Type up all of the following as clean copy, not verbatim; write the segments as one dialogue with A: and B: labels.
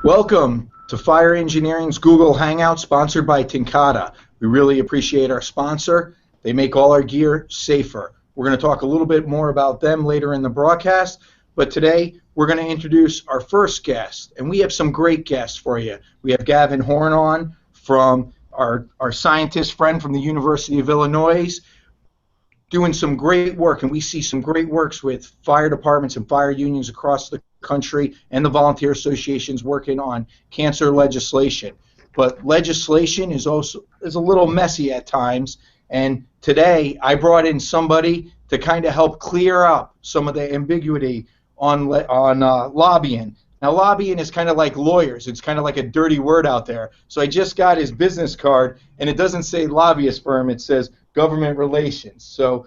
A: Welcome to Fire Engineering's Google Hangout, sponsored by Tincata. We really appreciate our sponsor. They make all our gear safer. We're going to talk a little bit more about them later in the broadcast, but today we're going to introduce our first guest, and we have some great guests for you. We have Gavin Horn on from our scientist friend from the University of Illinois, doing some great work, and we see some great works with fire departments and fire unions across the country and the volunteer associations working on cancer legislation. But legislation is a little messy at times, and today I brought in somebody to kind of help clear up some of the ambiguity on lobbying. Now, lobbying is kind of like lawyers. It's kind of like a dirty word out there. So I just got his business card, and it doesn't say lobbyist firm. It says government relations. So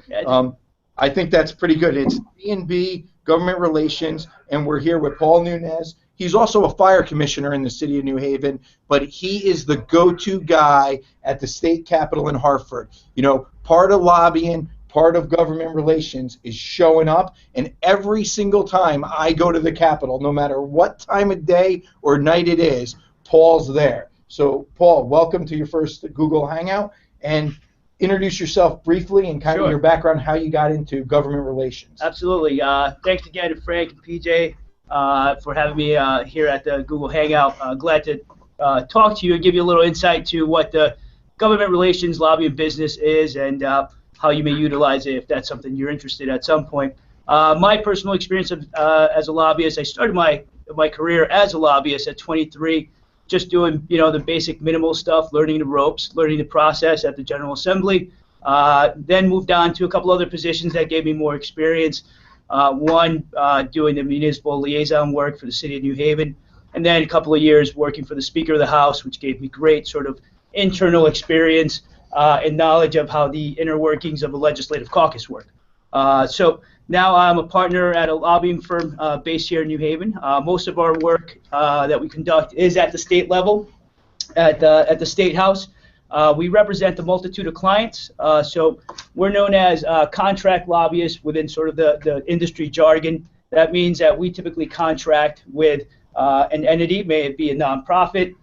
A: I think that's pretty good. It's D&B Government Relations, and we're here with Paul Nunez. He's also a fire commissioner in the city of New Haven, but he is the go-to guy at the state capitol in Hartford. You know, part of lobbying, part of government relations is showing up, and every single time I go to the Capitol, no matter what time of day or night it is, Paul's there. So, Paul, welcome to your first Google Hangout, and introduce yourself briefly and kind of your background, how you got into government relations.
B: Absolutely. Thanks again to Frank and PJ for having me here at the Google Hangout. Glad to talk to you and give you a little insight to what the government relations lobbying business is and how you may utilize it if that's something you're interested in at some point. My personal experience as a lobbyist, I started my career as a lobbyist at 23, just doing, the basic minimal stuff, learning the ropes, learning the process at the General Assembly. Then moved on to a couple other positions that gave me more experience. One, doing the municipal liaison work for the city of New Haven, and then a couple of years working for the Speaker of the House, which gave me great sort of internal experience and knowledge of how the inner workings of a legislative caucus work. So now I'm a partner at a lobbying firm based here in New Haven. Most of our work that we conduct is at the state level, at the State House. We represent a multitude of clients, so we're known as contract lobbyists within sort of the industry jargon. That means that we typically contract with an entity, may it be a nonprofit,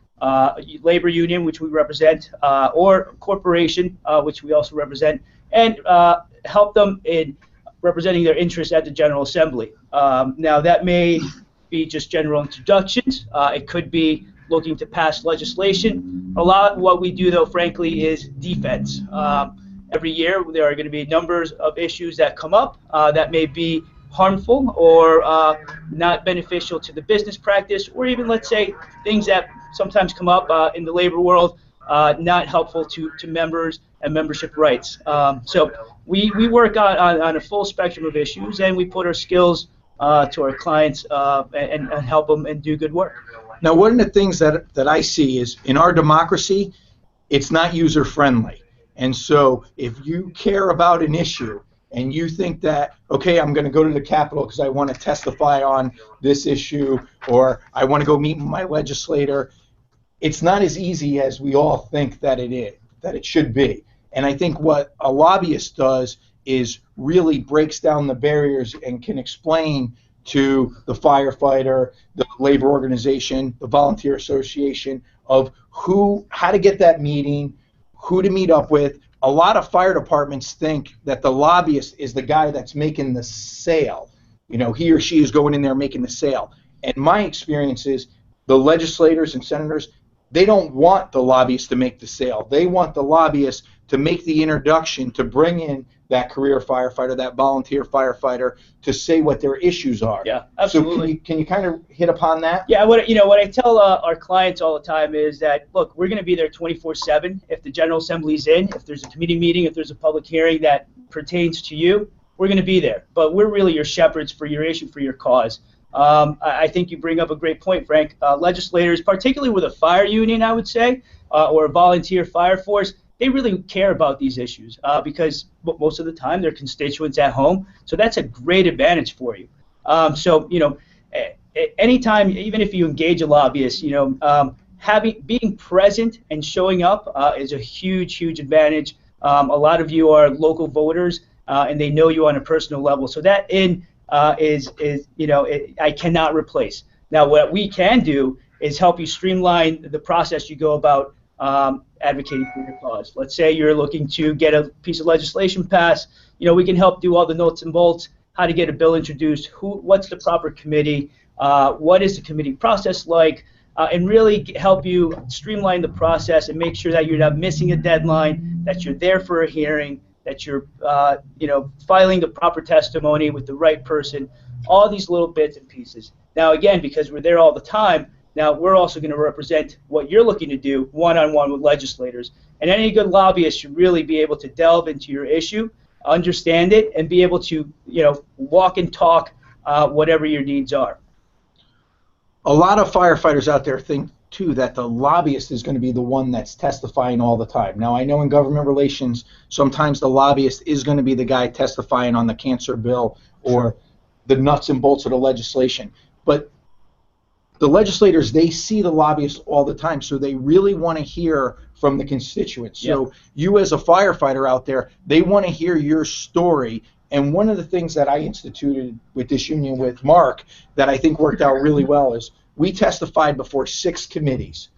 B: labor union, which we represent, or a corporation, which we also represent, and help them in representing their interests at the General Assembly. Now, that may be just general introductions. It could be looking to pass legislation. A lot of what we do, though, frankly, is defense. Every year, there are going to be numbers of issues that come up that may be harmful or not beneficial to the business practice, or even, let's say, things that sometimes come up in the labor world, not helpful to members and membership rights. So we work on a full spectrum of issues, and we put our skills to our clients and help them and do good work.
A: Now, one of the things that I see is in our democracy, it's not user-friendly. And so if you care about an issue and you think that, okay, I'm going to go to the Capitol because I want to testify on this issue, or I want to go meet with my legislator, it's not as easy as we all think that it should be. And I think what a lobbyist does is really breaks down the barriers and can explain to the firefighter, the labor organization, the volunteer association of how to get that meeting, who to meet up with. A lot of fire departments think that the lobbyist is the guy that's making the sale. He or she is going in there making the sale. And my experience is the legislators and senators, they don't want the lobbyist to make the sale. They want the lobbyist to make the introduction, to bring in that career firefighter, that volunteer firefighter, to say what their issues are.
B: Yeah, absolutely.
A: So can you kind of hit upon that?
B: Yeah, what I tell our clients all the time is that, look, we're going to be there 24/7. If the General Assembly's in, if there's a committee meeting, if there's a public hearing that pertains to you, we're going to be there. But we're really your shepherds for your issue, for your cause. I think you bring up a great point, Frank. Legislators, particularly with a fire union, I would say, or a volunteer fire force, they really care about these issues because most of the time they're constituents at home. So that's a great advantage for you. So, anytime, even if you engage a lobbyist, being present and showing up is a huge advantage. A lot of you are local voters, and they know you on a personal level. So that I cannot replace. Now, what we can do is help you streamline the process you go about advocating for your cause. Let's say you're looking to get a piece of legislation passed. We can help do all the nuts and bolts, how to get a bill introduced, what's the proper committee, what is the committee process like, and really help you streamline the process and make sure that you're not missing a deadline, that you're there for a hearing, that you're filing the proper testimony with the right person, all these little bits and pieces. Now again, because we're there all the time, now we're also going to represent what you're looking to do one-on-one with legislators. And any good lobbyist should really be able to delve into your issue, understand it, and be able to walk and talk whatever your needs are.
A: A lot of firefighters out there think too that the lobbyist is going to be the one that's testifying all the time. Now I know in government relations sometimes the lobbyist is going to be the guy testifying on the cancer bill or the nuts and bolts of the legislation, but the legislators, they see the lobbyists all the time, so they really want to hear from the constituents. So you as a firefighter out there, they want to hear your story. And one of the things that I instituted with this union with Mark that I think worked out really well is we testified before 6 committees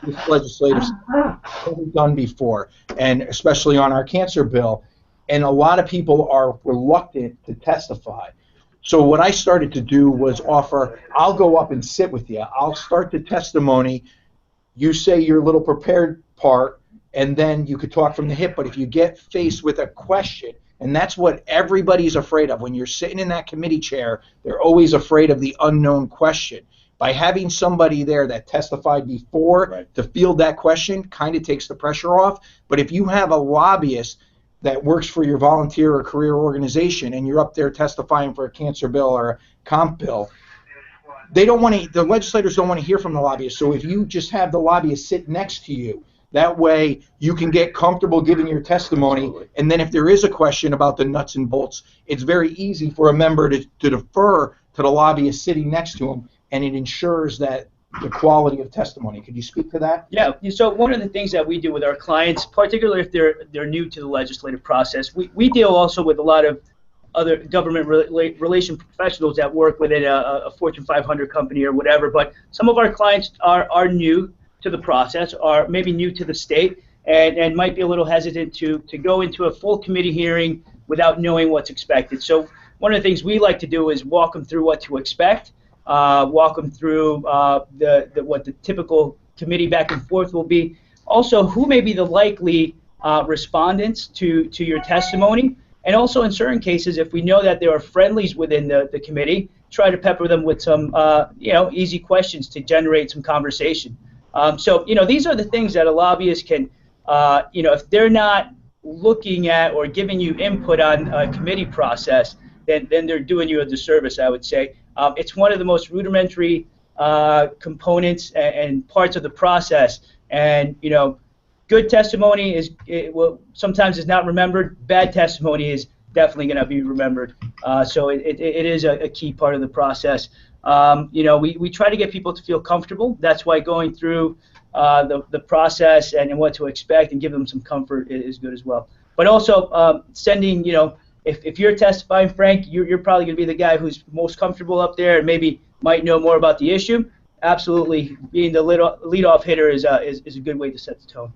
A: with legislators never done before, and especially on our cancer bill. And a lot of people are reluctant to testify. So what I started to do was offer, I'll go up and sit with you. I'll start the testimony. You say your little prepared part, and then you could talk from the hip. But if you get faced with a question, and that's what everybody's afraid of. When you're sitting in that committee chair, they're always afraid of the unknown question. By having somebody there that testified before to field that question kind of takes the pressure off. But if you have a lobbyist that works for your volunteer or career organization and you're up there testifying for a cancer bill or a comp bill, the legislators don't want to hear from the lobbyist. So if you just have the lobbyist sit next to you, that way you can get comfortable giving your testimony. And then if there is a question about the nuts and bolts, it's very easy for a member to defer to the lobbyist sitting next to him, and it ensures that the quality of testimony. Could you speak to that?
B: Yeah. So one of the things that we do with our clients, particularly if they're new to the legislative process, we deal also with a lot of other government relation professionals that work within a Fortune 500 company or whatever. But some of our clients are new to the process, are maybe new to the state, and might be a little hesitant to go into a full committee hearing without knowing what's expected. So one of the things we like to do is walk them through what to expect. Walk them through what the typical committee back and forth will be. Also, who may be the likely respondents to your testimony, and also in certain cases, if we know that there are friendlies within the committee, try to pepper them with some easy questions to generate some conversation. So these are the things that a lobbyist can, if they're not looking at or giving you input on a committee process, then they're doing you a disservice, I would say. It's one of the most rudimentary components and parts of the process, and good testimony sometimes is not remembered. Bad testimony is definitely going to be remembered. So it is a key part of the process. We try to get people to feel comfortable. That's why going through the process and what to expect and give them some comfort is good as well. But also sending, if you're testifying, Frank, you're probably going to be the guy who's most comfortable up there and maybe might know more about the issue. Absolutely, being the lead-off hitter is a good way to set the tone.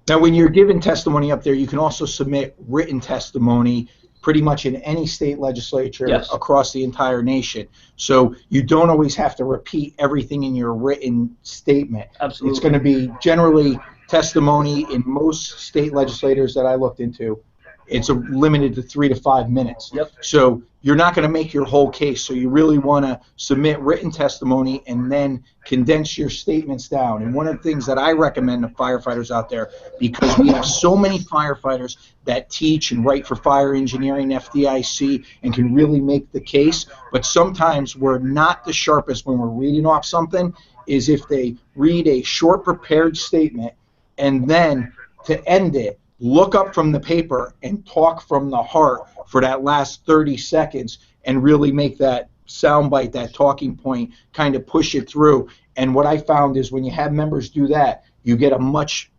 A: Now, when you're giving testimony up there, you can also submit written testimony pretty much in any state legislature across the entire nation. So you don't always have to repeat everything in your written statement.
B: Absolutely.
A: It's going to be generally testimony in most state legislators that I looked into. It's limited to 3 to 5 minutes.
B: Yep.
A: So you're not going to make your whole case. So you really want to submit written testimony and then condense your statements down. And one of the things that I recommend to firefighters out there, because we have so many firefighters that teach and write for fire engineering, FDIC, and can really make the case, but sometimes we're not the sharpest when we're reading off something, is if they read a short prepared statement and then to end it, look up from the paper and talk from the heart for that last 30 seconds and really make that soundbite, that talking point, kind of push it through. And what I found is when you have members do that, you get a much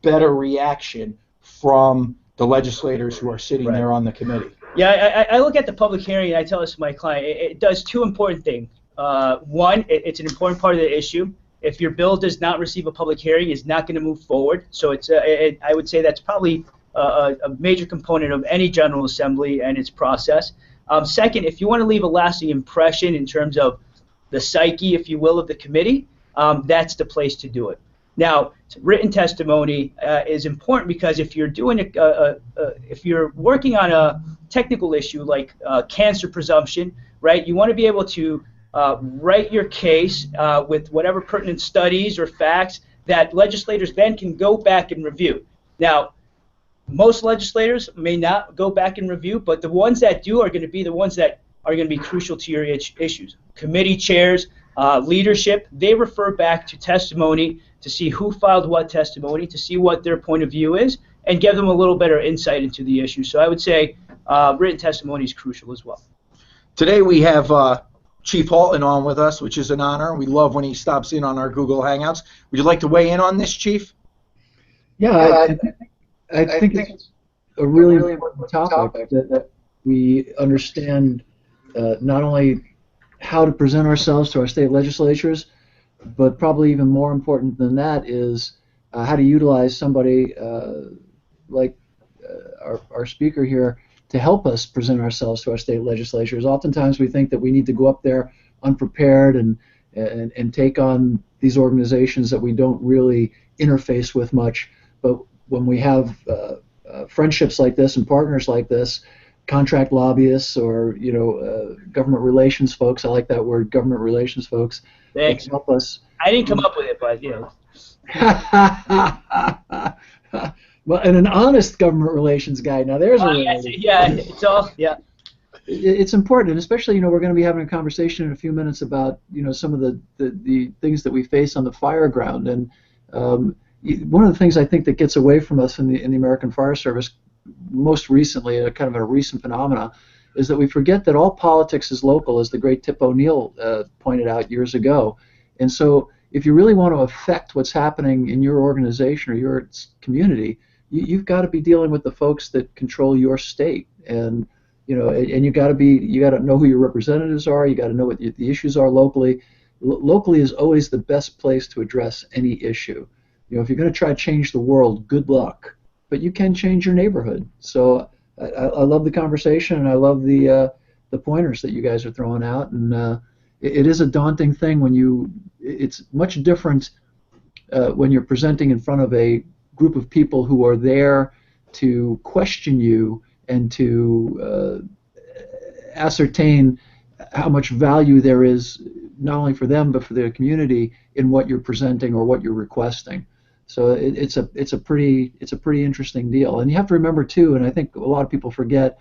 A: better reaction from the legislators who are sitting there on the committee.
B: Yeah, I look at the public hearing and I tell this to my client, it does two important things. one, it's an important part of the issue. If your bill does not receive a public hearing, it's not going to move forward. So it's I would say that's probably a major component of any General Assembly and its process. Second, if you want to leave a lasting impression in terms of the psyche, if you will, of the committee, that's the place to do it. Now, written testimony is important because if you're doing if you're working on a technical issue like cancer presumption, right? You want to be able to write your case with whatever pertinent studies or facts that legislators then can go back and review. Now, most legislators may not go back and review, but the ones that do are going to be the ones that are going to be crucial to your issues. Committee chairs, leadership, they refer back to testimony to see who filed what testimony, to see what their point of view is, and give them a little better insight into the issue. So I would say written testimony is crucial as well.
A: Today we have Chief Halton on with us, which is an honor. We love when he stops in on our Google Hangouts. Would you like to weigh in on this, Chief?
C: Yeah, I think it's a really important topic that we understand not only how to present ourselves to our state legislatures, but probably even more important than that is how to utilize somebody like our speaker here to help us present ourselves to our state legislatures. Oftentimes we think that we need to go up there unprepared and take on these organizations that we don't really interface with much. But when we have friendships like this and partners like this, contract lobbyists or government relations folks, I like that word, government relations folks,
B: Thanks.
C: That help us.
B: I didn't come up with it, but
C: Well, and an honest government relations guy. Now there's a
B: yeah, it's all
C: It's important, and especially we're going to be having a conversation in a few minutes about some of the things that we face on the fire ground, and one of the things I think that gets away from us in the American Fire Service, most recently, kind of a recent phenomena, is that we forget that all politics is local, as the great Tip O'Neill pointed out years ago. And so if you really want to affect what's happening in your organization or your community, you've got to be dealing with the folks that control your state, and and you got to know who your representatives are. You got to know what the issues are locally. Locally is always the best place to address any issue. If you're going to try to change the world, good luck. But you can change your neighborhood. So I love the conversation, and I love the pointers that you guys are throwing out. And it is a daunting thing it's much different when you're presenting in front of a group of people who are there to question you and to ascertain how much value there is, not only for them but for the community, in what you're presenting or what you're requesting. So it's a pretty interesting deal. And you have to remember too, and I think a lot of people forget,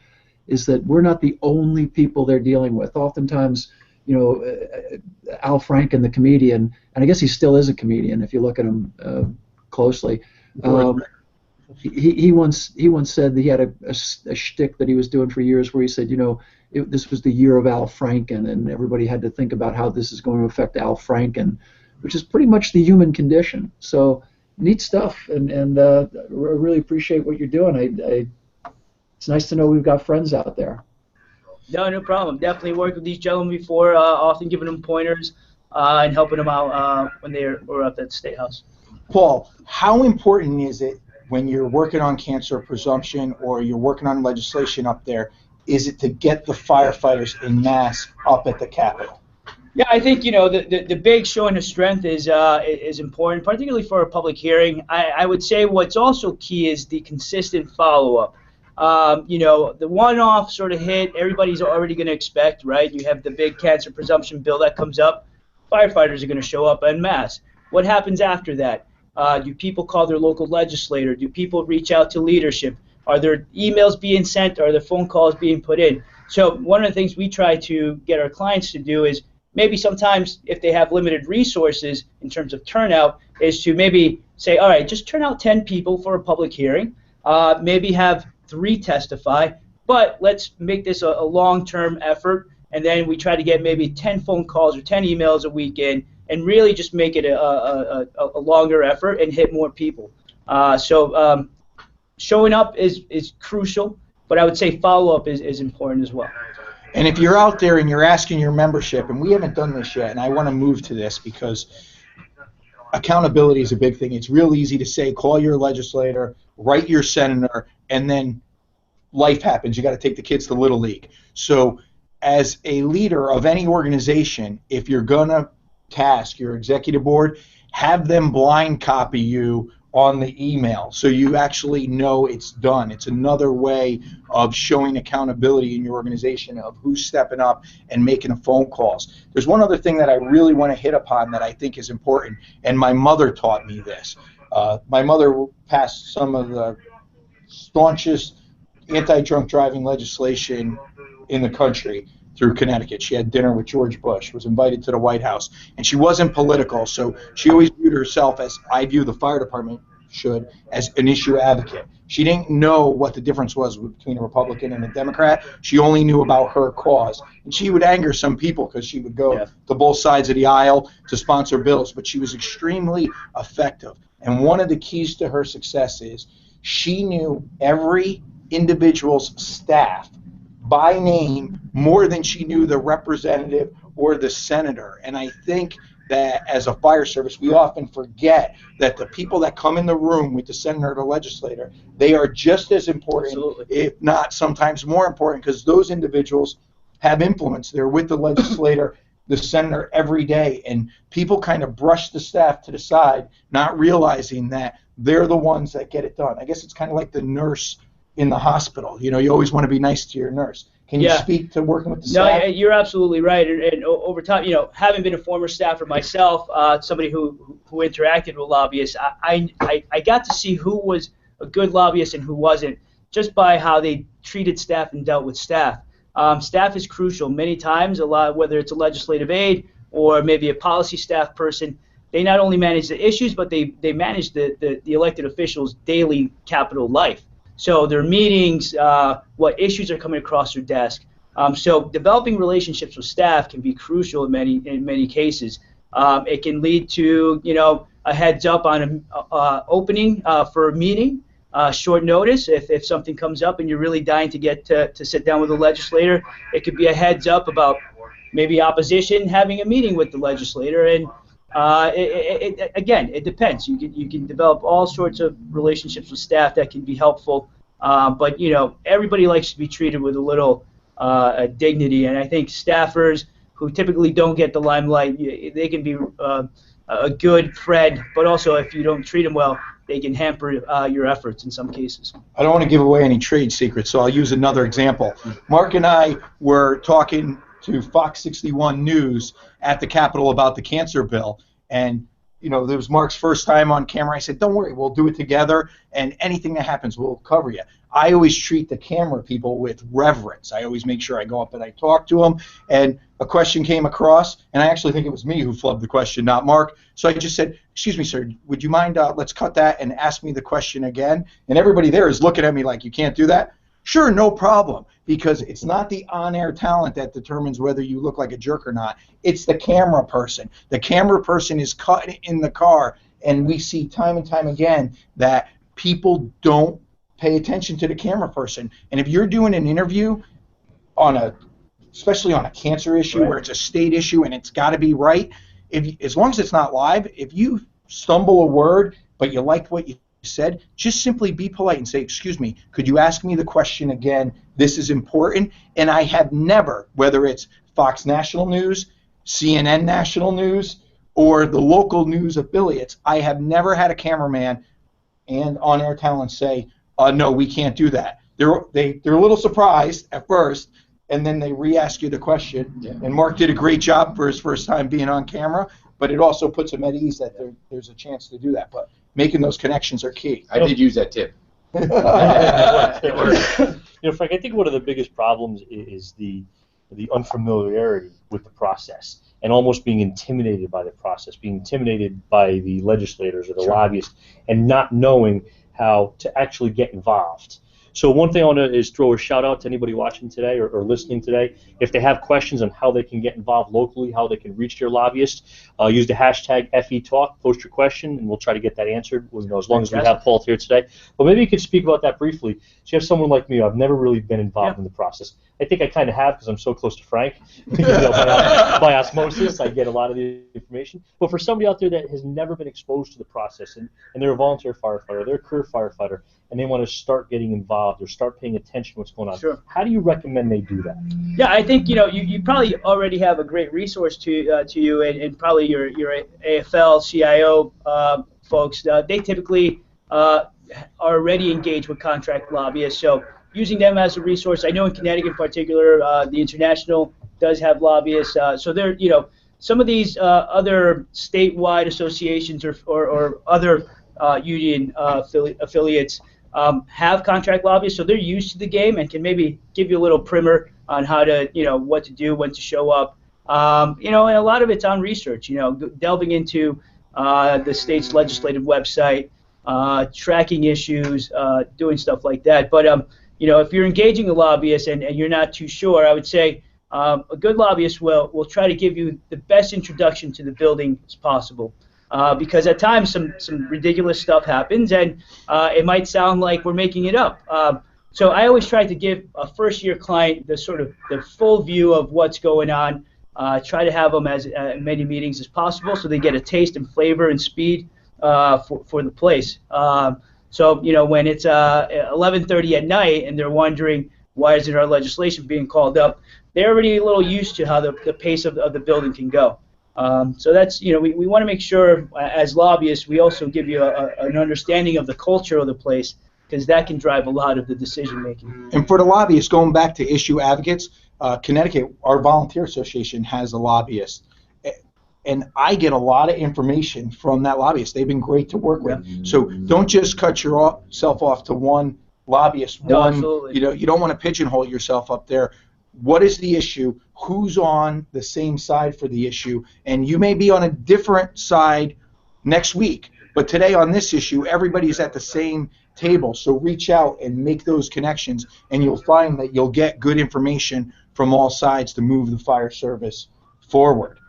C: is that we're not the only people they're dealing with. Oftentimes, Al Franken, the comedian, and I guess he still is a comedian if you look at him closely. He once said that he had a shtick that he was doing for years, where he said, this was the year of Al Franken, and everybody had to think about how this is going to affect Al Franken, which is pretty much the human condition. So neat stuff, and I really appreciate what you're doing. It's nice to know we've got friends out there.
B: No problem. Definitely worked with these gentlemen before, often giving them pointers and helping them out when they were up at the State House.
A: Paul, how important is it when you're working on cancer presumption or you're working on legislation up there, is it to get the firefighters en masse up at the Capitol?
B: Yeah, I think the big showing of strength is important, particularly for a public hearing. I would say what's also key is the consistent follow-up. The one-off sort of hit, everybody's already going to expect, right? You have the big cancer presumption bill that comes up. Firefighters are going to show up en masse. What happens after that? Do people call their local legislator? Do people reach out to leadership? Are there emails being sent? Are there phone calls being put in? So one of the things we try to get our clients to do is maybe sometimes if they have limited resources in terms of turnout, is to maybe say, all right, just turn out 10 people for a public hearing, maybe have 3 testify, but let's make this a long-term effort, and then we try to get maybe 10 phone calls or 10 emails a week in, and really just make it a longer effort and hit more people. So showing up is crucial, but I would say follow-up is important as well.
A: And if you're out there and you're asking your membership, and we haven't done this yet, and I want to move to this because accountability is a big thing. It's real easy to say, call your legislator, write your senator, and then life happens. You got to take the kids to Little League. So as a leader of any organization, if you're going to task your executive board, have them blind copy you on the email so you actually know it's done. It's another way of showing accountability in your organization of who's stepping up and making the phone calls. There's one other thing that I really want to hit upon that I think is important, and my mother taught me this. My mother passed some of the staunchest anti-drunk driving legislation in the country through Connecticut. She had dinner with George Bush, was invited to the White House, and she wasn't political, so she always viewed herself, as I view the fire department should, as an issue advocate. She didn't know what the difference was between a Republican and a Democrat. She only knew about her cause. And she would anger some people because she would go to both sides of the aisle to sponsor bills, but she was extremely effective. And one of the keys to her success is she knew every individual's staff by name more than she knew the representative or the senator. And I think that as a fire service, we often forget that the people that come in the room with the senator or the legislator, they are just as important, if not sometimes more important, because those individuals have influence. They're with the legislator, the senator every day, and people kind of brush the staff to the side, not realizing that they're the ones that get it done. I guess it's kind of like the nurse in the hospital. You know, you always want to be nice to your nurse. Can you speak to working with the staff?
B: No, you're absolutely right. And over time, you know, having been a former staffer myself, somebody who interacted with lobbyists, I got to see who was a good lobbyist and who wasn't just by how they treated staff and dealt with staff. Staff is crucial. Many times, whether it's a legislative aide or maybe a policy staff person, they not only manage the issues, but they manage the elected officials' daily capital life. So their meetings, what issues are coming across their desk. So developing relationships with staff can be crucial in many cases. It can lead to, you know, a heads up on an opening for a meeting, short notice. If something comes up and you're really dying to get to sit down with the legislator, it could be a heads up about maybe opposition having a meeting with the legislator. And again, it depends. You can develop all sorts of relationships with staff that can be helpful, but you know, everybody likes to be treated with a little dignity, and I think staffers who typically don't get the limelight, they can be a good friend, but also if you don't treat them well, they can hamper your efforts in some cases.
A: I don't want to give away any trade secrets, so I'll use another example. Mark and I were talking to Fox 61 News at the Capitol about the cancer bill, and you know, it was Mark's first time on camera. I said, don't worry, we'll do it together, and anything that happens, we'll cover you. I always treat the camera people with reverence. I always make sure I go up and I talk to them, and a question came across, and I actually think it was me who flubbed the question, not Mark. So I just said, excuse me, sir, would you mind, let's cut that and ask me the question again? And everybody there is looking at me like, you can't do that? Sure, no problem, because it's not the on-air talent that determines whether you look like a jerk or not. It's the camera person. The camera person is cut in the car, and we see time and time again that people don't pay attention to the camera person. And if you're doing an interview especially on a cancer issue where it's a state issue and it's got to be right, as long as it's not live, if you stumble a word but you liked what you said, just simply be polite and say, excuse me, could you ask me the question again? This is important. And I have never, whether it's Fox National News, CNN National News, or the local news affiliates, I have never had a cameraman and on-air talent say, no, we can't do that. They're a little surprised at first, and then they re-ask you the question. Yeah. And Mark did a great job for his first time being on camera, but it also puts him at ease that there's a chance to do that. But making those connections are key.
D: I did use that tip.
E: You know, Frank, I think one of the biggest problems is the unfamiliarity with the process and almost being intimidated by the process, being intimidated by the legislators or the lobbyists, and not knowing how to actually get involved. So one thing I want to is throw a shout out to anybody watching today or listening today. If they have questions on how they can get involved locally, how they can reach their lobbyist, use the hashtag FETalk, post your question, and we'll try to get that answered, you know, as long as we have Paul here today. But maybe you could speak about that briefly. So you have someone like me, I've never really been involved in the process. I think I kind of have because I'm so close to Frank. By osmosis, I get a lot of the information. But for somebody out there that has never been exposed to the process, and they're a volunteer firefighter, they're a career firefighter, and they want to start getting involved or start paying attention to what's going on,
B: Sure.
E: How do you recommend they do that?
B: Yeah, I think you probably already have a great resource to you, and probably your AFL, CIO folks. They typically are already engaged with contract lobbyists, so using them as a resource. I know in Connecticut in particular, the International does have lobbyists, so they're some of these other statewide associations or other union affiliates have contract lobbyists, so they're used to the game and can maybe give you a little primer on how to, what to do, when to show up. And a lot of it's on research, delving into the state's legislative website, tracking issues, doing stuff like that. But, if you're engaging a lobbyist and you're not too sure, I would say a good lobbyist will try to give you the best introduction to the building as possible. Because at times some ridiculous stuff happens, and it might sound like we're making it up. So I always try to give a first-year client the full view of what's going on. Try to have them as many meetings as possible, so they get a taste and flavor and speed for the place. So when it's 11:30 at night and they're wondering why isn't our legislation being called up, they're already a little used to how the pace of the building can go. So that's, we want to make sure as lobbyists we also give you an understanding of the culture of the place, because that can drive a lot of the decision making.
A: And for the lobbyists, going back to issue advocates, Connecticut, our volunteer association has a lobbyist. And I get a lot of information from that lobbyist. They've been great to work with.
B: Yeah.
A: So don't just cut yourself off to one lobbyist.
B: No, absolutely.
A: You don't want to pigeonhole yourself up there. What is the issue? Who's on the same side for the issue? And you may be on a different side next week, but today on this issue, everybody's at the same table. So reach out and make those connections, and you'll find that you'll get good information from all sides to move the fire service forward.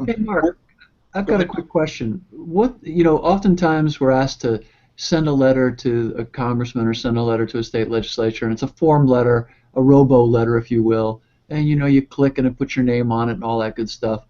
C: Hey, Mark, I've got a quick question. Oftentimes we're asked to send a letter to a congressman or send a letter to a state legislature, and it's a form letter, a robo letter, if you will, and you click and it puts your name on it and all that good stuff.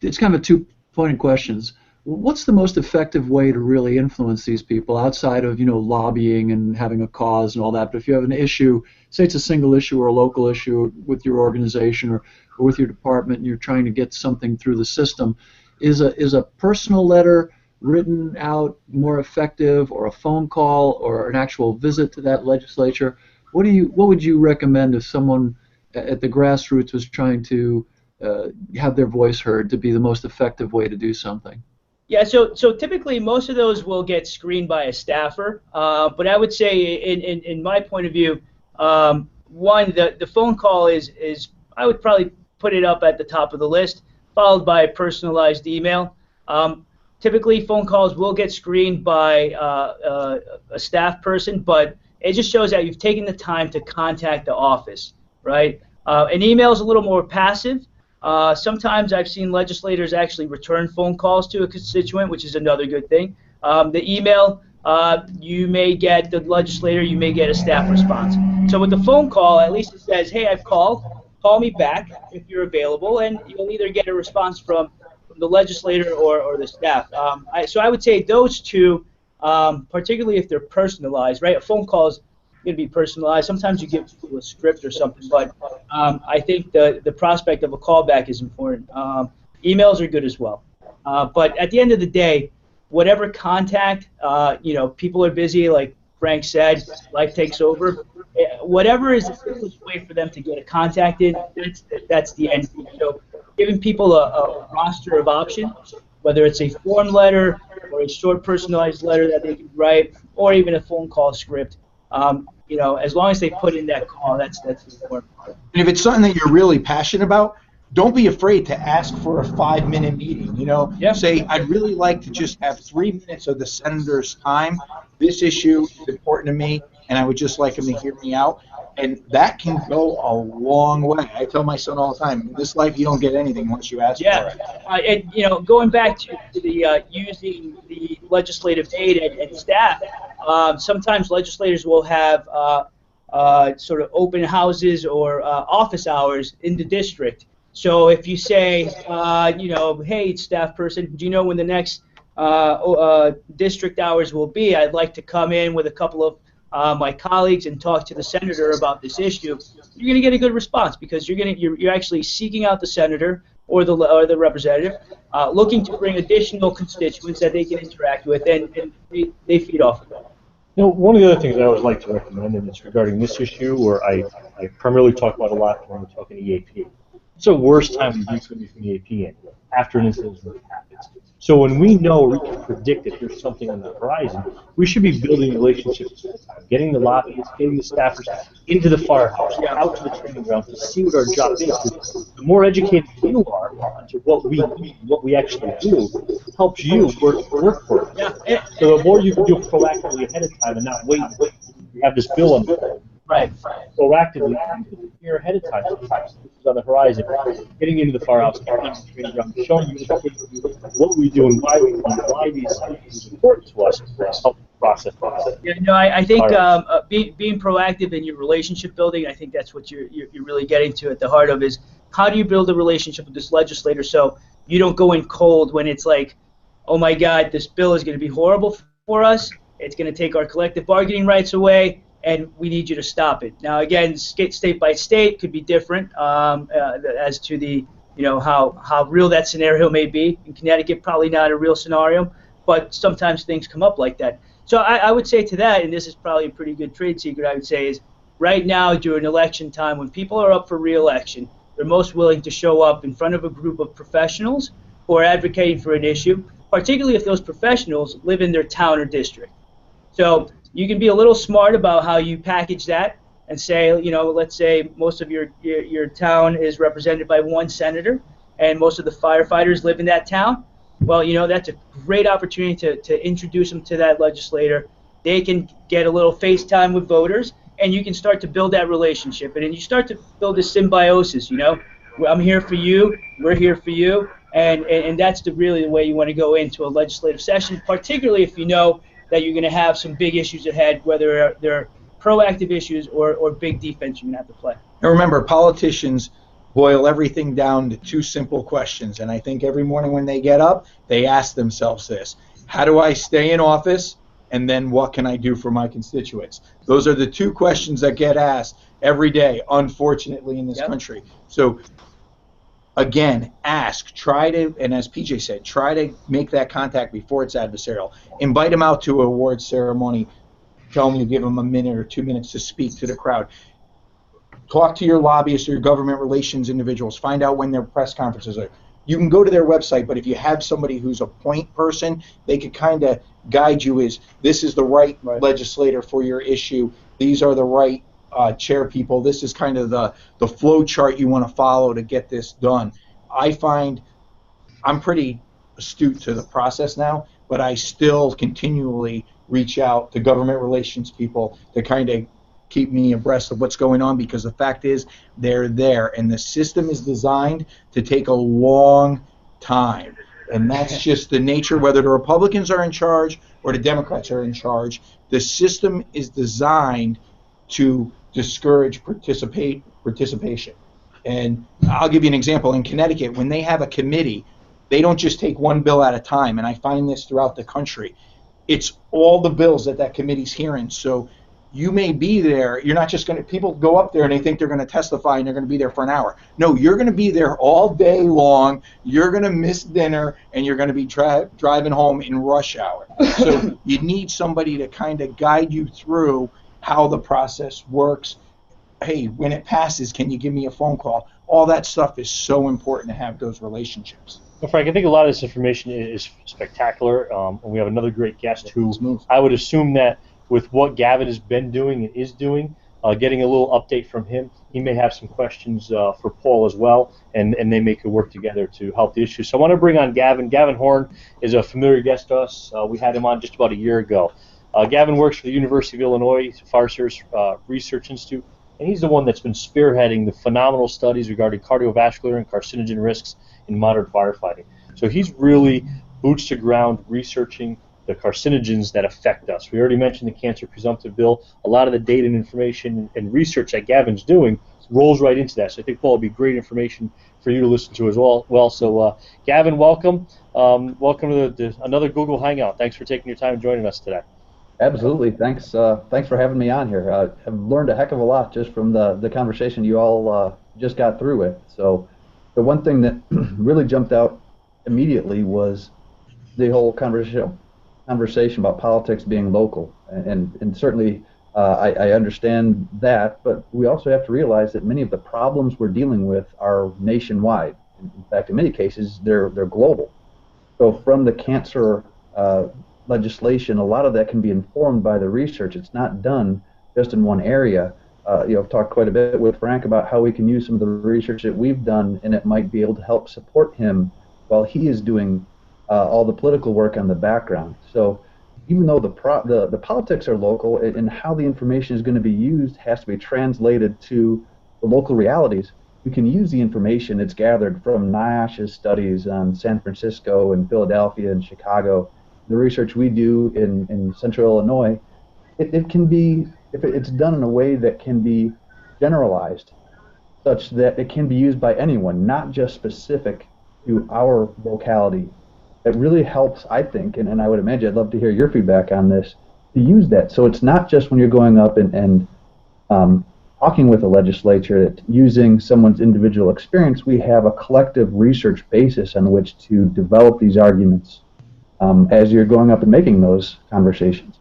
C: It's kind of a two-pointed questions. What's the most effective way to really influence these people outside of lobbying and having a cause and all that? But if you have an issue, say it's a single issue or a local issue with your organization or with your department, and you're trying to get something through the system, is a personal letter written out more effective, or a phone call, or an actual visit to that legislature? What would you recommend if someone at the grassroots was trying to have their voice heard to be the most effective way to do something?
B: Yeah, so typically most of those will get screened by a staffer, but I would say in my point of view, the phone call is I would probably put it up at the top of the list, followed by a personalized email. Typically phone calls will get screened by a staff person, but it just shows that you've taken the time to contact the office, right? An email is a little more passive. Sometimes I've seen legislators actually return phone calls to a constituent, which is another good thing. The email, you may get the legislator, you may get a staff response. So with the phone call, at least it says, hey, I've called, call me back if you're available, and you'll either get a response from the legislator or the staff. So I would say those two, particularly if they're personalized, right? A phone call is going to be personalized. Sometimes you give people a script or something, but I think the prospect of a callback is important. Emails are good as well. But at the end of the day, whatever contact, people are busy, like Frank said, life takes over. Whatever is the simplest way for them to get contacted, that's the end. So giving people a roster of options, whether it's a form letter or a short personalized letter that they can write, or even a phone call script, as long as they put in that call, that's the important part.
A: And if it's something that you're really passionate about, don't be afraid to ask for a 5-minute meeting.
B: Yeah.
A: Say, I'd really like to just have 3 minutes of the senator's time. This issue is important to me, and I would just like him to hear me out. And that can go a long way. I tell my son all the time, in this life you don't get anything once you ask for it.
B: And going back to the using the legislative aid and staff, sometimes legislators will have sort of open houses or office hours in the district. So if you say, hey, staff person, do you know when the next district hours will be? I'd like to come in with a couple of my colleagues and talk to the senator about this issue. You're going to get a good response because you're actually seeking out the senator or the representative, looking to bring additional constituents that they can interact with, and they feed off of that.
E: One of the other things I always like to recommend, and it's regarding this issue, or I primarily talk about a lot when we're talking EAP. It's the worst time to do something from EAP in, after an incident happens. So when we know or we can predict that there's something on the horizon, we should be building relationships at the time, getting the lobbyists, getting the staffers into the firehouse, out to the training ground to see what our job is. The more educated you are into what we actually do, helps you work for us. So the more you can do proactively ahead of time and not wait until you have this bill on the phone.
B: Right.
E: Proactively, here ahead of time. This is on the horizon. Getting into the firehouse, getting into the training ground, showing you what we do and why we do, why these things are important to us to help the process.
B: Yeah, no, I think being proactive in your relationship building, I think that's what you're really getting to at the heart of is how do you build a relationship with this legislator so you don't go in cold when it's like, oh my God, this bill is going to be horrible for us. It's going to take our collective bargaining rights away, and we need you to stop it. Now, again, state by state could be different as to the how real that scenario may be. In Connecticut, probably not a real scenario, but sometimes things come up like that. So I would say to that, and this is probably a pretty good trade secret, I would say, is right now during election time, when people are up for re-election, they're most willing to show up in front of a group of professionals who are advocating for an issue, particularly if those professionals live in their town or district. So you can be a little smart about how you package that and say, let's say most of your town is represented by one senator and most of the firefighters live in that town. Well, that's a great opportunity to introduce them to that legislator. They can get a little FaceTime with voters, and you can start to build that relationship. And then you start to build this symbiosis, I'm here for you, we're here for you, and that's really the way you want to go into a legislative session, particularly if you know that you're going to have some big issues ahead, whether they're proactive issues or big defense you're going to have to play.
A: And remember, politicians boil everything down to two simple questions, and I think every morning when they get up, they ask themselves this: how do I stay in office, and then what can I do for my constituents? Those are the two questions that get asked every day, unfortunately, in this country. So again, ask, try to, and as PJ said, try to make that contact before it's adversarial. Invite them out to an awards ceremony. Tell them you give them a minute or 2 minutes to speak to the crowd. Talk to your lobbyists or your government relations individuals. Find out when their press conferences are. You can go to their website, but if you have somebody who's a point person, they could kind of guide you this is the right legislator for your issue. These are the right chair people. This is kind of the flow chart you want to follow to get this done. I find I'm pretty astute to the process now, but I still continually reach out to government relations people to kind of keep me abreast of what's going on, because the fact is they're there, and the system is designed to take a long time, and that's just the nature, whether the Republicans are in charge or the Democrats are in charge. The system is designed to discourage participation. And I'll give you an example. In Connecticut, when they have a committee, they don't just take one bill at a time, and I find this throughout the country. It's all the bills that committee's hearing. So you may be there. You're not just going to, people go up there and they think they're going to testify and they're going to be there for an hour. No, you're going to be there all day long. You're going to miss dinner, and you're going to be driving home in rush hour. So you need somebody to kind of guide you through how the process works. Hey, when it passes, can you give me a phone call? All that stuff is so important to have those relationships.
E: Well, Frank, I think a lot of this information is spectacular, and we have another great guest who I would assume that with what Gavin has been doing and is doing, getting a little update from him, he may have some questions for Paul as well, and they may could work together to help the issue. So I want to bring on Gavin. Gavin Horn is a familiar guest to us. We had him on just about a year ago. Gavin works for the University of Illinois Fire Service Research Institute, and he's the one that's been spearheading the phenomenal studies regarding cardiovascular and carcinogen risks in modern firefighting. So he's really boots to ground researching the carcinogens that affect us. We already mentioned the cancer presumptive bill. A lot of the data and information and research that Gavin's doing rolls right into that. So I think, Paul, it'll be great information for you to listen to as well. So, Gavin, welcome. Welcome to another Google Hangout. Thanks for taking your time and joining us today.
D: Absolutely. Thanks for having me on here. I've learned a heck of a lot just from the conversation you all just got through with. So the one thing that really jumped out immediately was the whole conversation about politics being local. And certainly I understand that, but we also have to realize that many of the problems we're dealing with are nationwide. In fact, in many cases, they're global. So from the cancer legislation, a lot of that can be informed by the research. It's not done just in one area. I've talked quite a bit with Frank about how we can use some of the research that we've done, and it might be able to help support him while he is doing all the political work on the background. So even though the politics are local, and how the information is going to be used has to be translated to the local realities, we can use the information that's gathered from NIOSH's studies on San Francisco and Philadelphia and Chicago. The research we do in Central Illinois, it can be, if it's done in a way that can be generalized, such that it can be used by anyone, not just specific to our locality. It really helps, I think, and I would imagine, I'd love to hear your feedback on this, to use that. So it's not just when you're going up and talking with a legislature, that using someone's individual experience, we have a collective research basis on which to develop these arguments as you're going up and making those conversations.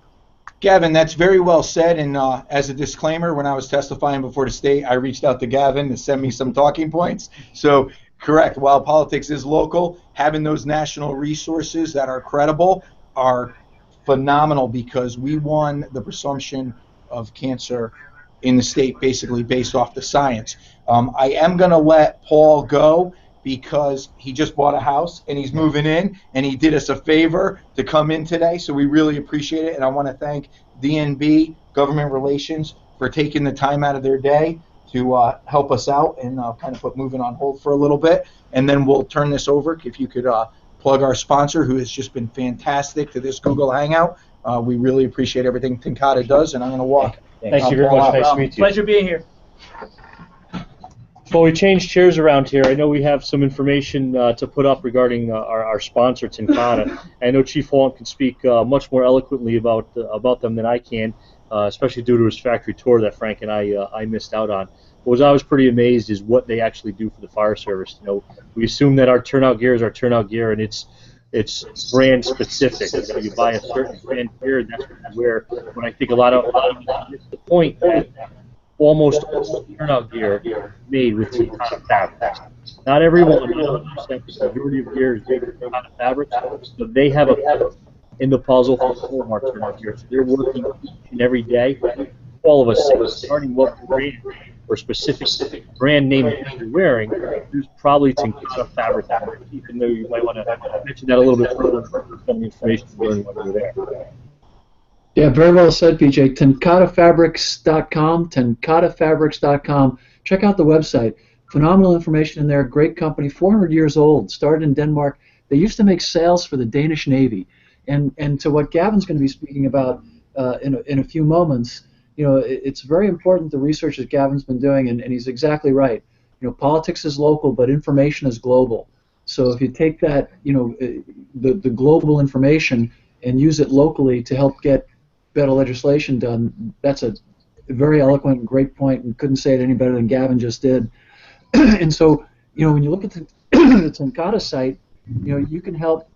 A: Gavin, that's very well said, and as a disclaimer, when I was testifying before the state, I reached out to Gavin to send me some talking points. So, correct, while politics is local, having those national resources that are credible are phenomenal, because we won the presumption of cancer in the state basically based off the science. I am going to let Paul go, because he just bought a house and he's moving in, and he did us a favor to come in today, so we really appreciate it. And I want to thank DNB Government Relations for taking the time out of their day to help us out, and kind of put moving on hold for a little bit, and then we'll turn this over. If you could plug our sponsor, who has just been fantastic to this Google Hangout. We really appreciate everything Tincata does, and I'm going to walk.
E: Thank you very much. Nice to meet you.
B: Pleasure being here.
E: Well, we changed chairs around here. I know we have some information to put up regarding our sponsor, Tincata. I know Chief Holland can speak much more eloquently about them than I can, especially due to his factory tour that Frank and I missed out on. What I was pretty amazed is what they actually do for the fire service. You know, we assume that our turnout gear is our turnout gear, and it's brand specific. You know, you buy a certain brand gear, and that's what you wear. When I think a lot of miss the point that almost all turnout gear made with Tincata fabrics. Not everyone, not 100%, the majority of gear is made with Tincata fabrics, so they have a in the puzzle for all of our turnout gear. So they're working each and every day. All of us, starting what brand or specific brand name that you're wearing, there's probably Tincata fabric on it, even though you might want to mention that a little bit further for some of the information you learn while you're there.
C: Yeah, very well said, PJ. TincataFabrics.com, TincataFabrics.com. Check out the website. Phenomenal information in there. Great company, 400 years old, started in Denmark. They used to make sails for the Danish Navy. And to what Gavin's going to be speaking about in a few moments, you know, it's very important, the research that Gavin's been doing, and he's exactly right. You know, politics is local, but information is global. So if you take that, you know, the global information and use it locally to help get better legislation done, that's a very eloquent and great point, and couldn't say it any better than Gavin just did. And so, you know, when you look at the Tincata site, you know, you can help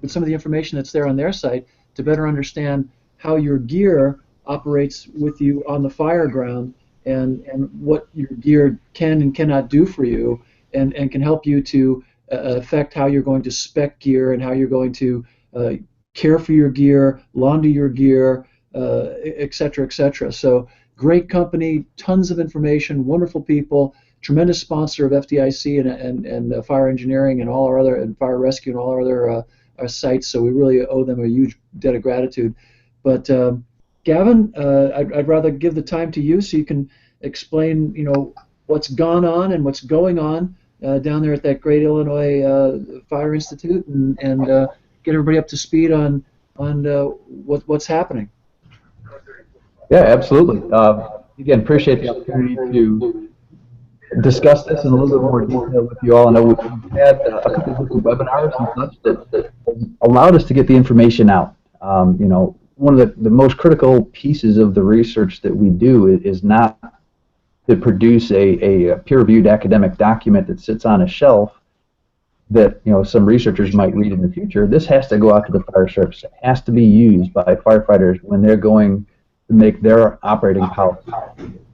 C: with some of the information that's there on their site to better understand how your gear operates with you on the fire ground, and what your gear can and cannot do for you, and can help you to affect how you're going to spec gear and how you're going to care for your gear, launder your gear, et cetera, et cetera. So great company, tons of information, wonderful people, tremendous sponsor of FDIC and fire engineering and all our other, and fire rescue and all our other our sites. So we really owe them a huge debt of gratitude. But Gavin, I'd rather give the time to you so you can explain, you know, what's gone on and what's going on down there at that great Illinois Fire Institute, and get everybody up to speed on on what's happening.
D: Yeah, absolutely. Again, appreciate the opportunity to discuss this in a little bit more detail with you all. I know we've had a couple of different webinars and such that allowed us to get the information out. You know, one of the most critical pieces of the research that we do is not to produce a peer-reviewed academic document that sits on a shelf that, you know, some researchers might read in the future. This has to go out to the fire service. It has to be used by firefighters when they're going to make their operating policy,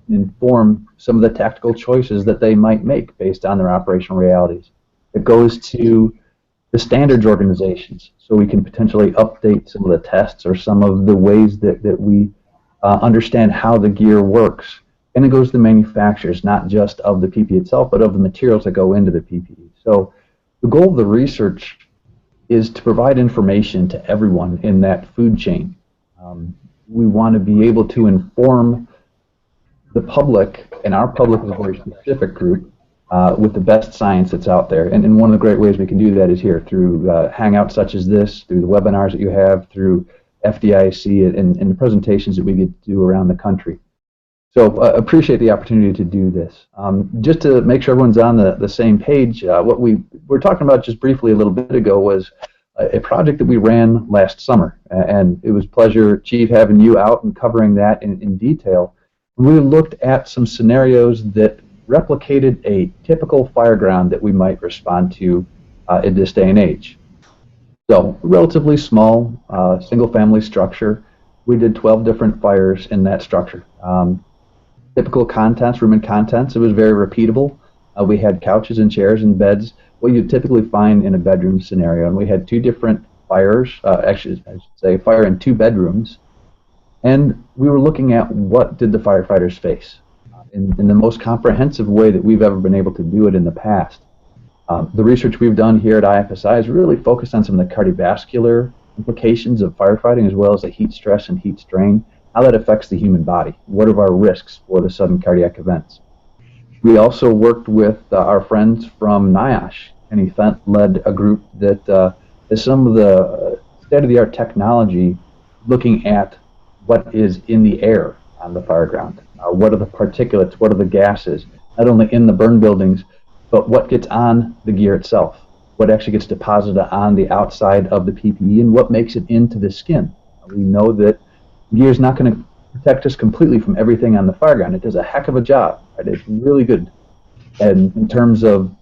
D: inform some of the tactical choices that they might make based on their operational realities. It goes to the standards organizations, so we can potentially update some of the tests or some of the ways that we understand how the gear works. And it goes to the manufacturers, not just of the PPE itself, but of the materials that go into the PPE. So the goal of the research is to provide information to everyone in that food chain. We want to be able to inform the public, and our public is a very specific group, with the best science that's out there. And one of the great ways we can do that is here through hangouts such as this, through the webinars that you have, through FDIC, and the presentations that we get to do around the country. So appreciate the opportunity to do this. Just to make sure everyone's on the same page, what we were talking about just briefly a little bit ago was a project that we ran last summer. And it was a pleasure, Chief, having you out and covering that in detail. We looked at some scenarios that replicated a typical fire ground that we might respond to in this day and age. So, relatively small, single-family structure. We did 12 different fires in that structure. Typical contents, room and contents, it was very repeatable. We had couches and chairs and beds, what you'd typically find in a bedroom scenario. And we had two different fires, actually, I should say, fire in 2 bedrooms. And we were looking at what did the firefighters face in the most comprehensive way that we've ever been able to do it in the past. The research we've done here at IFSI is really focused on some of the cardiovascular implications of firefighting, as well as the heat stress and heat strain, how that affects the human body. What are our risks for the sudden cardiac events? We also worked with our friends from NIOSH. Kenny Fent led a group that is some of the state-of-the-art technology looking at what is in the air on the fire ground. What are the particulates, what are the gases, not only in the burn buildings, but what gets on the gear itself, what actually gets deposited on the outside of the PPE, and what makes it into the skin. We know that gear is not going to protect us completely from everything on the fire ground. It does a heck of a job. Right? It's really good. And in terms of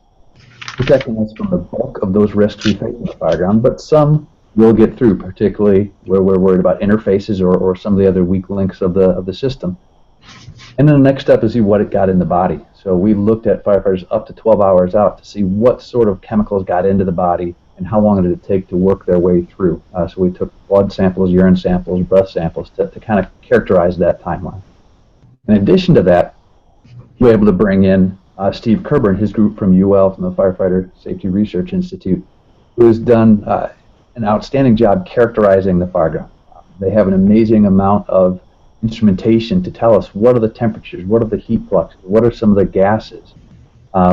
D: protecting us from the bulk of those risks we face on the fire ground, but some will get through, particularly where we're worried about interfaces or some of the other weak links of the system. And then the next step is see what it got in the body. So we looked at firefighters up to 12 hours out to see what sort of chemicals got into the body and how long did it take to work their way through. So we took blood samples, urine samples, breath samples to kind of characterize that timeline. In addition to that, we were able to bring in Steve Kerber and his group from UL, from the Firefighter Safety Research Institute, who has done an outstanding job characterizing the fire ground. They have an amazing amount of instrumentation to tell us what are the temperatures, what are the heat fluxes, what are some of the gases,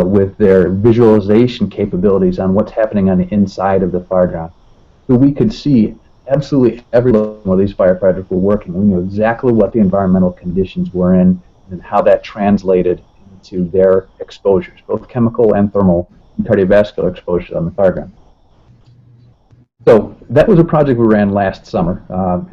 D: with their visualization capabilities on what's happening on the inside of the fire ground. So we could see absolutely every level where these firefighters were working. We knew exactly what the environmental conditions were in and how that translated into their exposures, both chemical and thermal and cardiovascular exposures on the fire ground. So that was a project we ran last summer.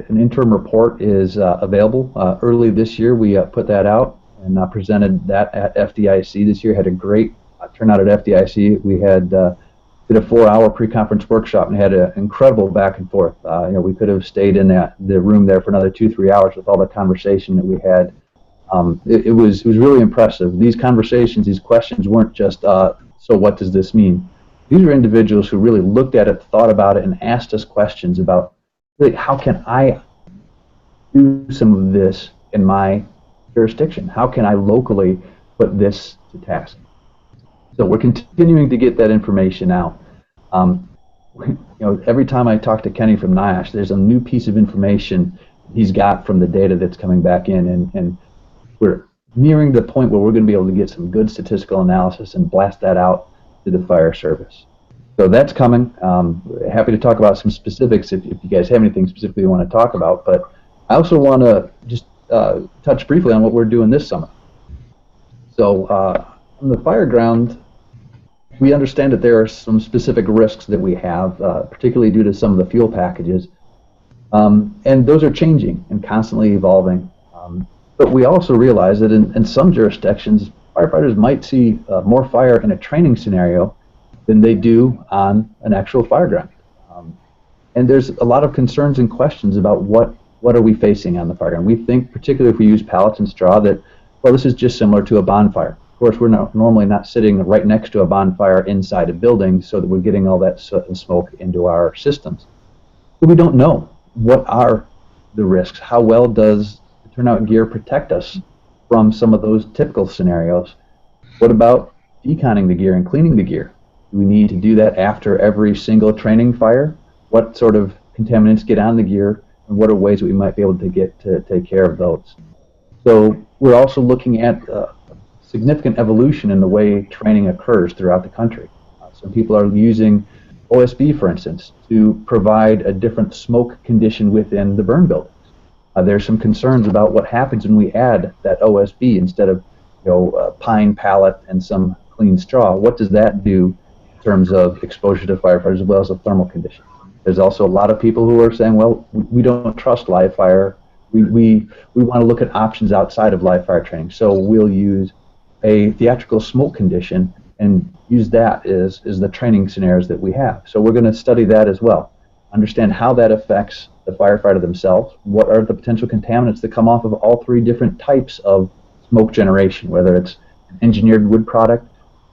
D: An interim report is available. Early this year we put that out and presented that at FDIC this year. Had a great turnout at FDIC. We had did a 4-hour pre-conference workshop and had an incredible back and forth. We could have stayed in the room there for another 2-3 hours with all the conversation that we had. It was really impressive. These conversations, these questions weren't just, so what does this mean? These are individuals who really looked at it, thought about it, and asked us questions about, really, how can I do some of this in my jurisdiction? How can I locally put this to task? So we're continuing to get that information out. Every time I talk to Kenny from NIOSH, there's a new piece of information he's got from the data that's coming back in, and we're nearing the point where we're going to be able to get some good statistical analysis and blast that out to the fire service. So that's coming. Happy to talk about some specifics if you guys have anything specifically you want to talk about. But I also want to just touch briefly on what we're doing this summer. So on the fire ground, we understand that there are some specific risks that we have, particularly due to some of the fuel packages. And those are changing and constantly evolving. But we also realize that in some jurisdictions, firefighters might see more fire in a training scenario than they do on an actual fire ground. And there's a lot of concerns and questions about what are we facing on the fire ground. We think, particularly if we use pallets and straw, that, well, this is just similar to a bonfire. Of course, we're normally not sitting right next to a bonfire inside a building so that we're getting all that soot and smoke into our systems. But we don't know what are the risks. How well does the turnout gear protect us from some of those typical scenarios? What about deconning the gear and cleaning the gear? Do we need to do that after every single training fire? What sort of contaminants get on the gear, and what are ways that we might be able to get to take care of those? So we're also looking at significant evolution in the way training occurs throughout the country. Some people are using OSB, for instance, to provide a different smoke condition within the burn buildings. There's some concerns about what happens when we add that OSB instead of pine pallet and some clean straw. What does that do in terms of exposure to firefighters as well as the thermal condition? There's also a lot of people who are saying, well, we don't trust live fire. We want to look at options outside of live fire training. So we'll use a theatrical smoke condition and use that as the training scenarios that we have. So we're going to study that as well. Understand how that affects the firefighter themselves. What are the potential contaminants that come off of all three different types of smoke generation, whether it's an engineered wood product,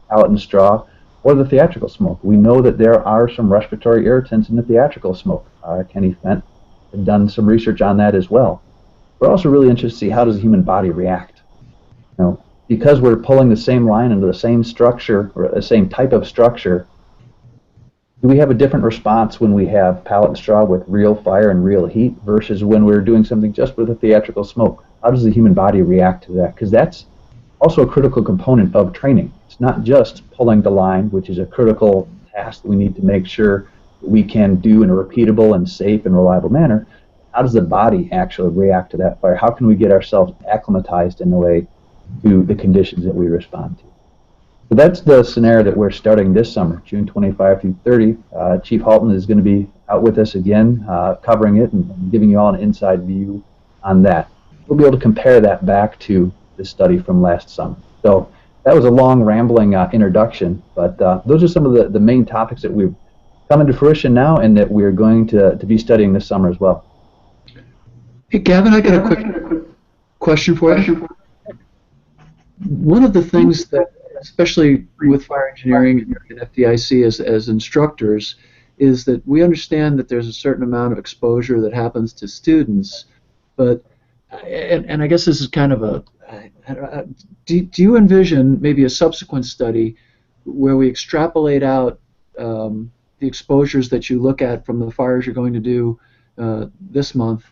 D: pallet and straw, or the theatrical smoke. We know that there are some respiratory irritants in the theatrical smoke. Kenny Fent has done some research on that as well. We're also really interested to see how does the human body react. Because we're pulling the same line into the same structure or the same type of structure, do we have a different response when we have pallet and straw with real fire and real heat versus when we're doing something just with a theatrical smoke? How does the human body react to that? Because that's also a critical component of training. It's not just pulling the line, which is a critical task that we need to make sure that we can do in a repeatable and safe and reliable manner. How does the body actually react to that fire? How can we get ourselves acclimatized in a way to the conditions that we respond to? So that's the scenario that we're starting this summer, June 25 through 30. Chief Halton is going to be out with us again, covering it and giving you all an inside view on that. We'll be able to compare that back to the study from last summer. So that was a long, rambling introduction, but those are some of the main topics that we've come into fruition now and that we're going to be studying this summer as well.
C: Hey, Gavin, I got a quick question for you. One of the things that, especially with fire engineering and FDIC as instructors, is that we understand that there's a certain amount of exposure that happens to students, but, and I guess this is kind of a, do you envision maybe a subsequent study where we extrapolate out the exposures that you look at from the fires you're going to do this month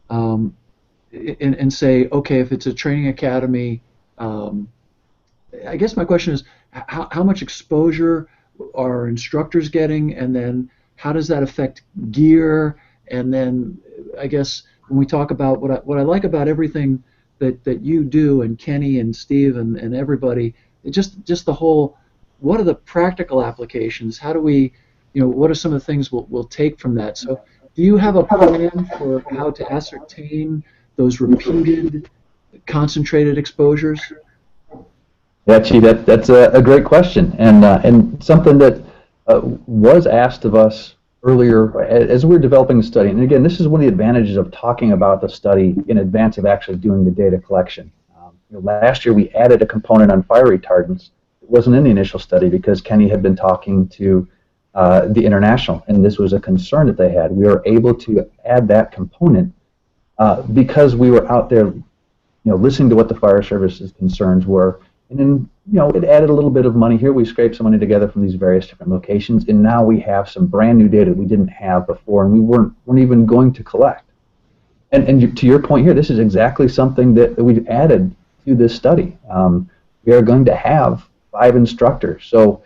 C: and say, okay, if it's a training academy, I guess my question is, how much exposure are instructors getting, and then how does that affect gear? And then I guess when we talk about what I like about everything that you do, and Kenny and Steve and everybody, just the whole, what are the practical applications? How do we, what are some of the things we'll take from that? So do you have a plan for how to ascertain those repeated concentrated exposures?
D: Yeah, Chief, that's a great question, and something that was asked of us earlier as we were developing the study. And again, this is one of the advantages of talking about the study in advance of actually doing the data collection. Last year we added a component on fire retardants. It wasn't in the initial study because Kenny had been talking to the international, and this was a concern that they had. We were able to add that component because we were out there, listening to what the fire service's concerns were. And then, it added a little bit of money here. We scraped some money together from these various different locations, and now we have some brand new data we didn't have before, and we weren't even going to collect. And to your point here, this is exactly something that we've added to this study. We are going to have 5 instructors. So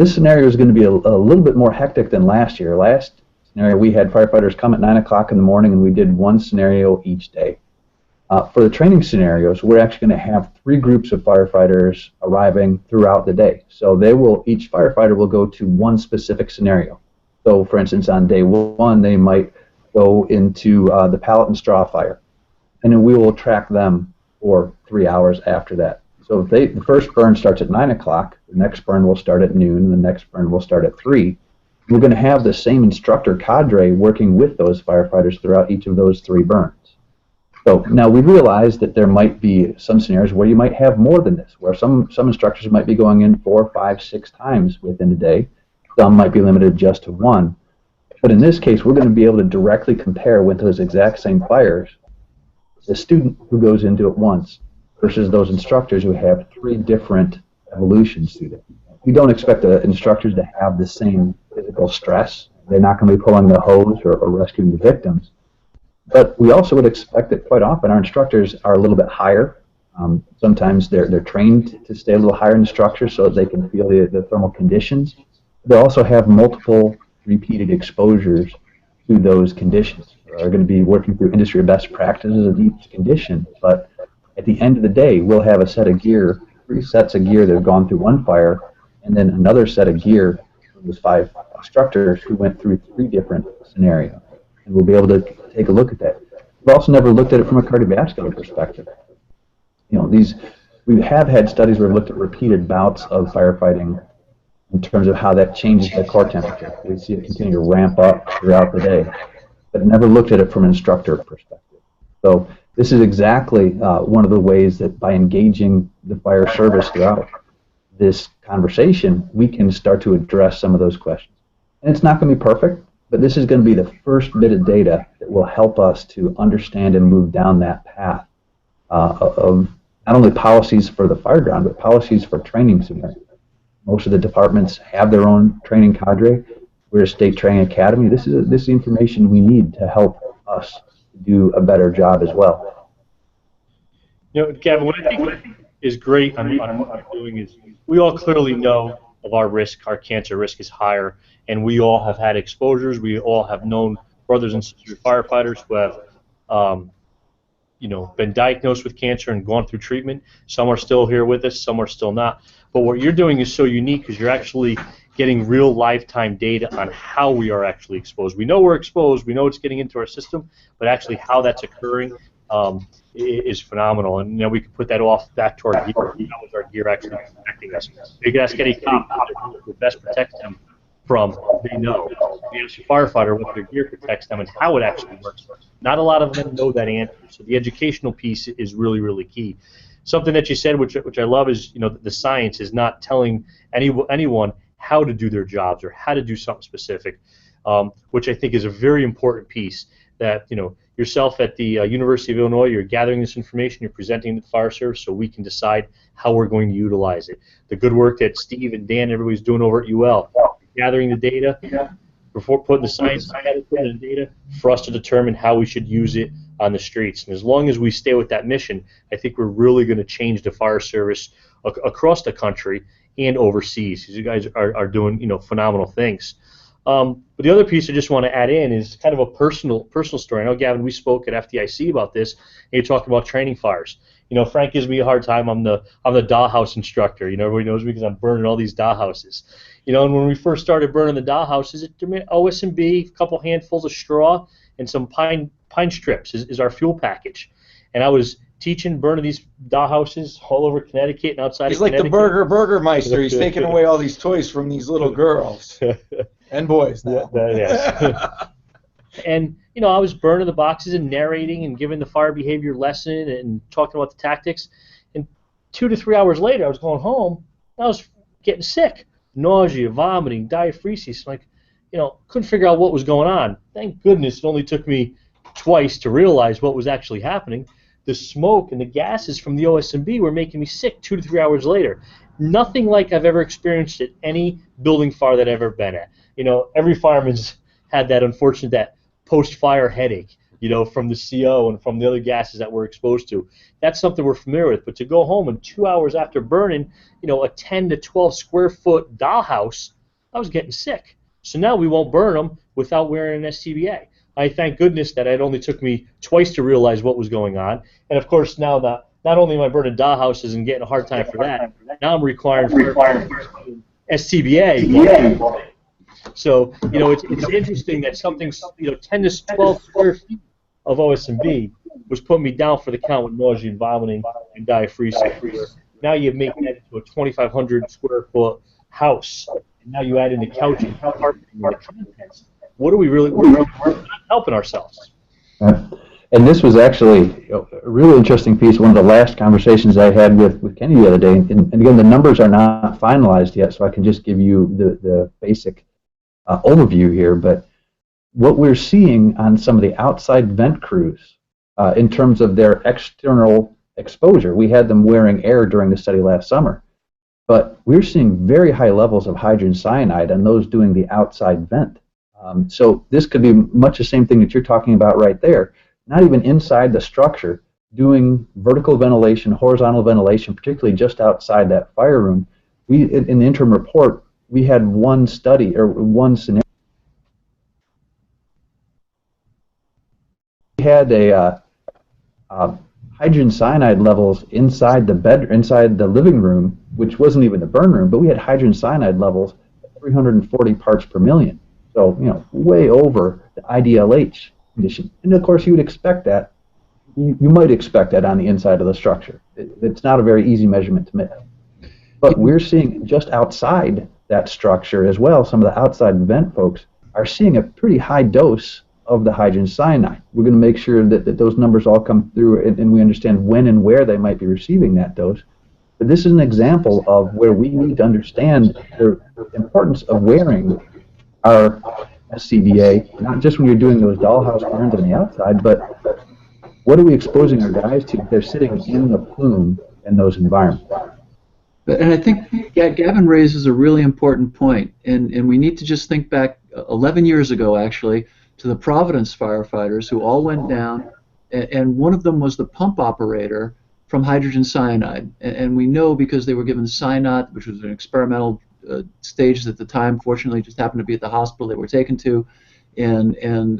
D: This scenario is going to be a little bit more hectic than last year. Last scenario, we had firefighters come at 9 o'clock in the morning, and we did one scenario each day. For the training scenarios, we're actually going to have 3 groups of firefighters arriving throughout the day. So each firefighter will go to one specific scenario. So, for instance, on day 1, they might go into the pallet and straw fire, and then we will track them for 3 hours after that. So if the first burn starts at 9 o'clock, the next burn will start at noon, and the next burn will start at 3. We're going to have the same instructor cadre working with those firefighters throughout each of those 3 burns. So now we realize that there might be some scenarios where you might have more than this, where some instructors might be going in 4, 5, 6 times within a day. Some might be limited just to 1. But in this case, we're going to be able to directly compare with those exact same fires the student who goes into it once versus those instructors who have 3 different evolutions through it. We don't expect the instructors to have the same physical stress. They're not going to be pulling the hose or rescuing the victims. But we also would expect that quite often our instructors are a little bit higher. Sometimes they're trained to stay a little higher in the structure so that they can feel the thermal conditions. They also have multiple repeated exposures to those conditions. They're going to be working through industry best practices of each condition, but at the end of the day, we'll have a set of gear, 3 sets of gear that have gone through one fire, and then another set of gear from those 5 instructors who went through 3 different scenarios. And we'll be able to take a look at that. We've also never looked at it from a cardiovascular perspective. We have had studies where we've looked at repeated bouts of firefighting in terms of how that changes the core temperature. We see it continue to ramp up throughout the day, but never looked at it from an instructor perspective. So this is exactly one of the ways that by engaging the fire service throughout this conversation, we can start to address some of those questions. And it's not going to be perfect, but this is going to be the first bit of data that will help us to understand and move down that path of not only policies for the fire ground, but policies for training scenarios. Most of the departments have their own training cadre. We're a state training academy. This is information we need to help us do a better job as well.
E: Gavin, what I think is great on what we're doing is we all clearly know of our risk. Our cancer risk is higher, and we all have had exposures. We all have known brothers and sisters firefighters who have been diagnosed with cancer and gone through treatment. Some are still here with us, some are still not. But what you're doing is so unique because you're actually getting real lifetime data on how we are actually exposed. We know we're exposed, we know it's getting into our system, but actually how that's occurring is phenomenal. And we can put that off back to our gear. How is our gear actually protecting us? You can ask any cop how to best protect them from, they know. You ask a firefighter what their gear protects them and how it actually works. Not a lot of them know that answer. So the educational piece is really, really key. Something that you said, which I love, is the science is not telling anyone how to do their jobs or how to do something specific, which I think is a very important piece. That yourself at the University of Illinois, you're gathering this information, you're presenting it to the fire service, so we can decide how we're going to utilize it. The good work that Steve and Dan and everybody's doing over at UL, gathering the data before putting the science together, putting the data for us to determine how we should use it on the streets. And as long as we stay with that mission, I think we're really going to change the fire service across the country and overseas. You guys are doing phenomenal things. But the other piece I just want to add in is kind of a personal story. I know, Gavin, we spoke at FDIC about this, and you're talking about training fires. Frank gives me a hard time. I'm the dollhouse instructor. Everybody knows me because I'm burning all these dollhouses. And when we first started burning the dollhouses, OS&B, a couple handfuls of straw, and some pine strips is our fuel package. And I was teaching burning these dollhouses all over Connecticut and outside of Connecticut.
A: He's like the Burgermeister. He's taking away all these toys from these little girls and boys now.
E: Yes. And I was burning the boxes and narrating and giving the fire behavior lesson and talking about the tactics. And 2 to 3 hours later, I was going home. And I was getting sick, nausea, vomiting, diaphoresis. Couldn't figure out what was going on. Thank goodness it only took me twice to realize what was actually happening. The smoke and the gases from the OS&B were making me sick 2 to 3 hours later. Nothing like I've ever experienced at any building fire that I've ever been at. Every fireman's had that post-fire headache. from the CO and from the other gases that we're exposed to. That's something we're familiar with. But to go home and 2 hours after burning, a 10 to 12 square foot dollhouse, I was getting sick. So now we won't burn them without wearing an SCBA. I thank goodness that it only took me twice to realize what was going on. And of course, now that not only am I burning dollhouses and getting a hard time for that, now I'm requiring SCBA. So, it's interesting that something, 10 to 12 square feet of OSMB was putting me down for the count with nausea and vomiting and diaphoresis. Now you make that into a 2,500 square foot house, and now you add in the couch and carpeting and the contents. What are we really, we're not helping ourselves.
D: And this was actually a really interesting piece, one of the last conversations I had with Kenny the other day. And again, the numbers are not finalized yet, so I can just give you the basic overview here. But what we're seeing on some of the outside vent crews in terms of their external exposure, we had them wearing air during the study last summer. But we're seeing very high levels of hydrogen cyanide on those doing the outside vent. So this could be much the same thing that you're talking about right there. Not even inside the structure, doing vertical ventilation, horizontal ventilation, particularly just outside that fire room. In the interim report, we had one study or one scenario. We had a hydrogen cyanide levels inside the living room, which wasn't even the burn room, but we had hydrogen cyanide levels at 340 parts per million. So, way over the IDLH condition. And of course, you would expect that. You might expect that on the inside of the structure. It's not a very easy measurement to make. But we're seeing just outside that structure as well, some of the outside vent folks are seeing a pretty high dose of the hydrogen cyanide. We're going to make sure that those numbers all come through and we understand when and where they might be receiving that dose. But this is an example of where we need to understand the importance of wearing our SCBA, not just when you're doing those dollhouse burns on the outside, but what are we exposing our guys to if they're sitting in the plume in those environments?
C: And I think Gavin raises a really important point, and we need to just think back 11 years ago, actually, to the Providence firefighters who all went down, and one of them was the pump operator from hydrogen cyanide. And we know because they were given cyanide, which was an experimental stage at the time. Fortunately, just happened to be at the hospital they were taken to, and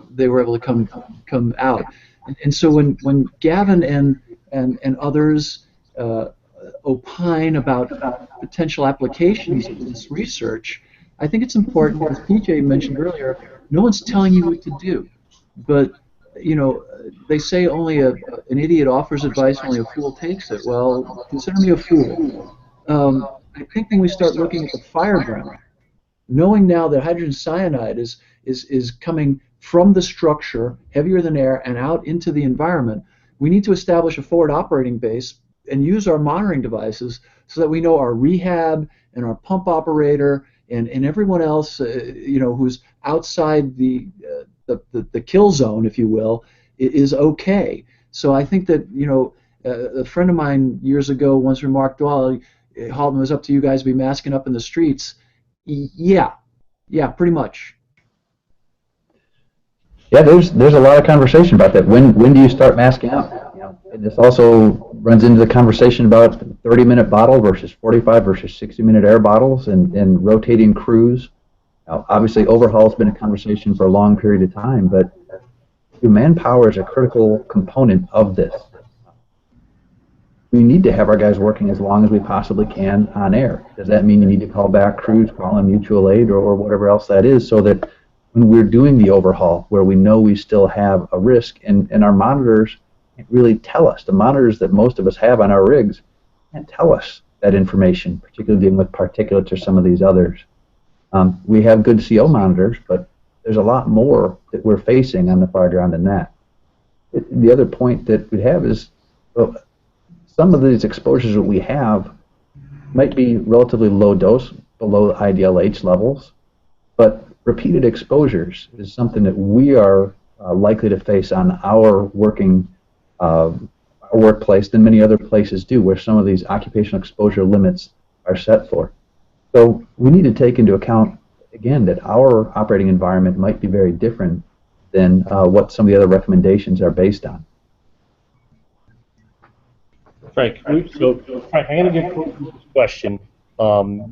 C: they were able to come out. And so when Gavin and others opine about potential applications of this research, I think it's important, as PJ mentioned earlier, no one's telling you what to do, but they say only an idiot offers advice, only a fool takes it. Well, consider me a fool. I think when we start looking at the fire ground, knowing now that hydrogen cyanide is coming from the structure, heavier than air, and out into the environment, we need to establish a forward operating base and use our monitoring devices so that we know our rehab and our pump operator and everyone else, who's outside the kill zone, if you will, is okay. So I think that a friend of mine years ago once remarked, well, Halton, was up to you guys to be masking up in the streets. Yeah, pretty much.
D: Yeah, there's a lot of conversation about that. When do you start masking up? And this also runs into the conversation about 30-minute bottle versus 45 versus 60-minute air bottles and rotating crews. Now, obviously, overhaul has been a conversation for a long period of time, but manpower is a critical component of this. We need to have our guys working as long as we possibly can on air. Does that mean you need to call back crews, call in mutual aid, or whatever else that is, so that when we're doing the overhaul, where we know we still have a risk, and our monitors can't really tell us, the monitors that most of us have on our rigs can't tell us that information, particularly dealing with particulates or some of these others. We have good CO monitors, but there's a lot more that we're facing on the fire ground than that. The other point that we have is, well, some of these exposures that we have might be relatively low dose, below the IDLH levels, but repeated exposures is something that we are likely to face on our workplace than many other places do, where some of these occupational exposure limits are set for. So we need to take into account, again, that our operating environment might be very different than what some of the other recommendations are based on.
E: Frank, Frank, I'm going to get close to this question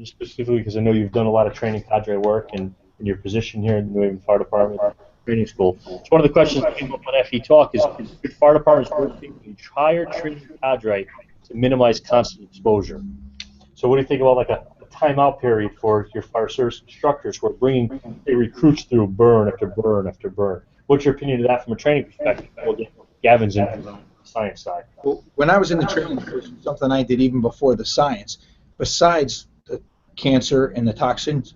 E: specifically because I know you've done a lot of training cadre work and in your position here in the New Haven Fire Department Training School. So one of the questions that came up on FE Talk is, should fire departments work with the entire training cadre to minimize constant exposure? So what do you think about like a timeout period for your fire service instructors who are bringing recruits through burn after burn after burn? What's your opinion of that from a training perspective? We'll get Gavin's into the science side.
A: Well, when I was in the training, it was something I did even before the science. Besides the cancer and the toxins,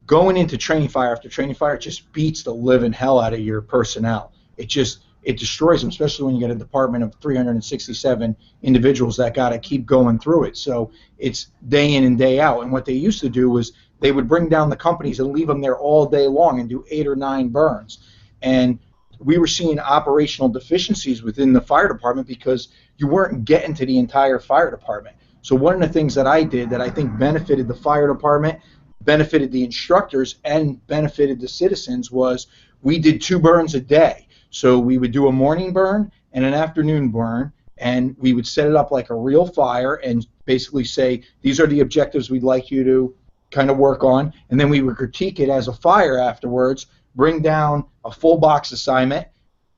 A: going into training fire after training fire, it just beats the living hell out of your personnel. It destroys them, especially when you get a department of 367 individuals that got to keep going through it. So it's day in and day out. And what they used to do was they would bring down the companies and leave them there all day long and do 8 or 9 burns. And we were seeing operational deficiencies within the fire department because you weren't getting to the entire fire department. So one of the things that I did that I think benefited the fire department, benefited the instructors, and benefited the citizens was we did 2 burns a day. So we would do a morning burn and an afternoon burn, and we would set it up like a real fire and basically say, these are the objectives we'd like you to kind of work on, and then we would critique it as a fire afterwards, bring down a full box assignment.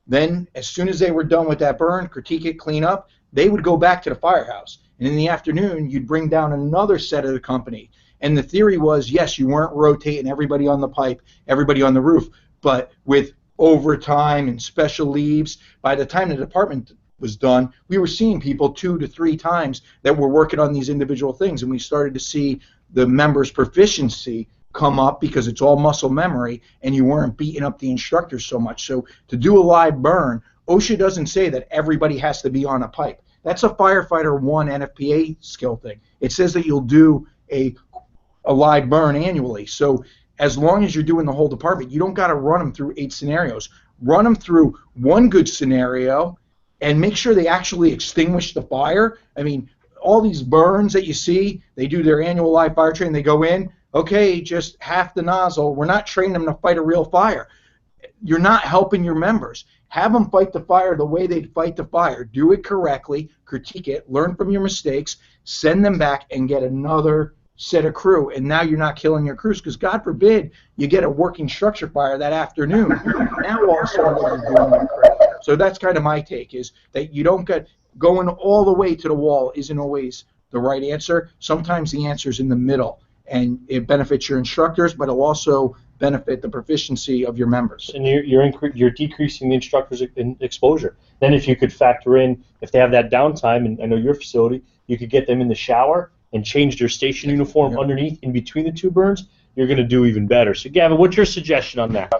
A: Then as soon as they were done with that burn, critique it, clean up, they would go back to the firehouse. And in the afternoon, you'd bring down another set of the company. And the theory was, yes, you weren't rotating everybody on the pipe, everybody on the roof, but with overtime and special leaves, by the time the department was done, we were seeing people 2 to 3 times that were working on these individual things, and we started to see the members' proficiency come up because it's all muscle memory, and you weren't beating up the instructors so much. So to do a live burn, OSHA doesn't say that everybody has to be on a pipe. That's a firefighter 1 NFPA skill thing. It says that you'll do a live burn annually. So as long as you're doing the whole department, you don't got to run them through 8 scenarios. Run them through one good scenario and make sure they actually extinguish the fire. I mean, all these burns that you see, they do their annual live fire training, they go in, okay, just half the nozzle. We're not training them to fight a real fire. You're not helping your members. Have them fight the fire the way they'd fight the fire. Do it correctly, critique it, learn from your mistakes, send them back, and get another set of crew. And now you're not killing your crews, because God forbid you get a working structure fire that afternoon. Now all of a sudden you're doing your crew. So that's kind of my take, is that you don't get going all the way to the wall isn't always the right answer. Sometimes the answer is in the middle, and it benefits your instructors, but it'll also benefit the proficiency of your members.
E: And you're decreasing the instructors' exposure. Then if you could factor in, if they have that downtime, and I know your facility, you could get them in the shower and change their station uniform underneath in between the 2 burns, you're going to do even better. So Gavin, what's your suggestion on that?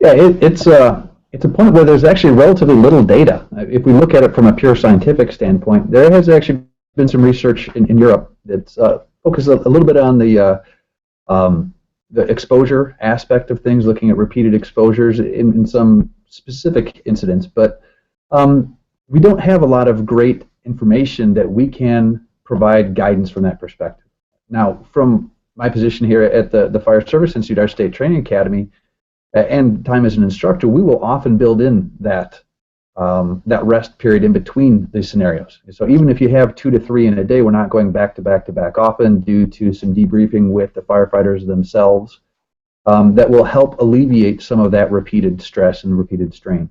D: Yeah, it's a point where there's actually relatively little data. If we look at it from a pure scientific standpoint, there has actually been some research in Europe that's focused a little bit on the exposure aspect of things, looking at repeated exposures in some specific incidents. But we don't have a lot of great information that we can provide guidance from that perspective. Now, from my position here at the Fire Service Institute, our state training academy, and time as an instructor, we will often build in that rest period in between these scenarios. So even if you have 2 to 3 in a day, we're not going back to back to back often due to some debriefing with the firefighters themselves that will help alleviate some of that repeated stress and repeated strain.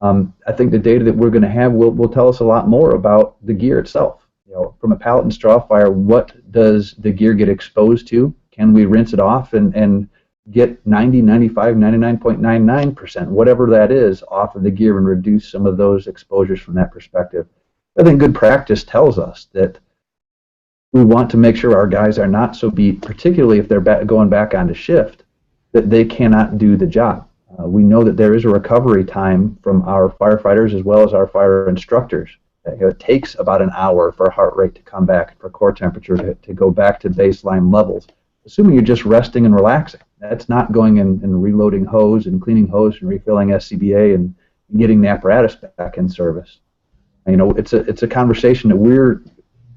D: I think the data that we're going to have will tell us a lot more about the gear itself. You know, from a pallet and straw fire, what does the gear get exposed to? Can we rinse it off and get 90, 95, 99.99%, whatever that is, off of the gear and reduce some of those exposures from that perspective? I think good practice tells us that we want to make sure our guys are not so beat, particularly if they're going back onto shift, that they cannot do the job. We know that there is a recovery time from our firefighters as well as our fire instructors. It takes about an hour for heart rate to come back, for core temperature to go back to baseline levels, assuming you're just resting and relaxing. That's not going and reloading hose and cleaning hose and refilling SCBA and getting the apparatus back in service. You know, it's a conversation that we're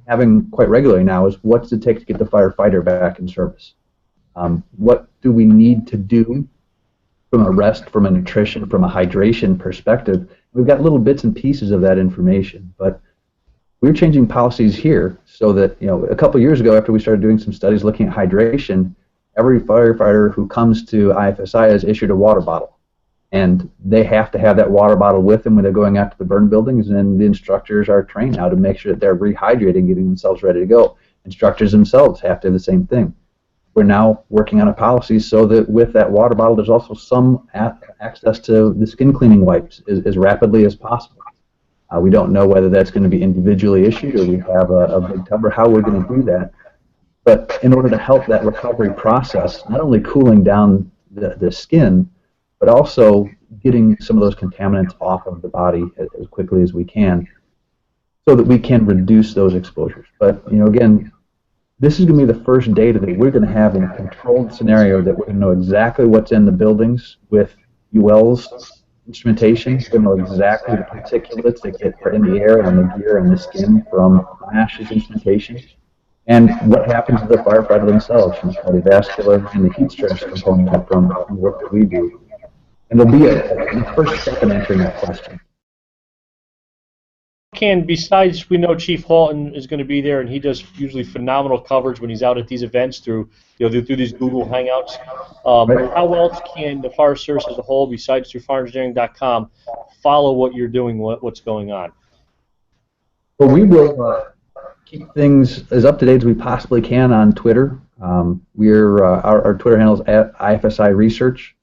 D: having quite regularly now, is what's it take to get the firefighter back in service? What do we need to do from a rest, from a nutrition, from a hydration perspective. We've got little bits and pieces of that information, but we're changing policies here so that, a couple of years ago, after we started doing some studies looking at hydration, every firefighter who comes to IFSI is issued a water bottle. And they have to have that water bottle with them when they're going out to the burn buildings, and the instructors are trained how to make sure that they're rehydrating, getting themselves ready to go. Instructors themselves have to do the same thing. We're now working on a policy so that with that water bottle, there's also some access to the skin cleaning wipes as rapidly as possible. We don't know whether that's going to be individually issued or we have a big tub or how we're going to do that. But in order to help that recovery process, not only cooling down the skin, but also getting some of those contaminants off of the body as quickly as we can so that we can reduce those exposures. But, again, this is going to be the first data that we're going to have in a controlled scenario that we're going to know exactly what's in the buildings with UL's instrumentation. We're going to know exactly the particulates that get in the air and the gear and the skin from NIOSH's instrumentation, and what happens to the firefighter themselves from the cardiovascular and the heat stress component from the work that we do. And there'll be a first step in answering that question.
E: Besides, we know Chief Halton is going to be there, and he does usually phenomenal coverage when he's out at these events through these Google Hangouts.
D: Right.
E: How else can the fire service as a whole, besides through fireengineering.com, follow what you're doing, what's going on?
D: Well, we will keep things as up to date as we possibly can on Twitter. Our Twitter handle is at IFSI Research.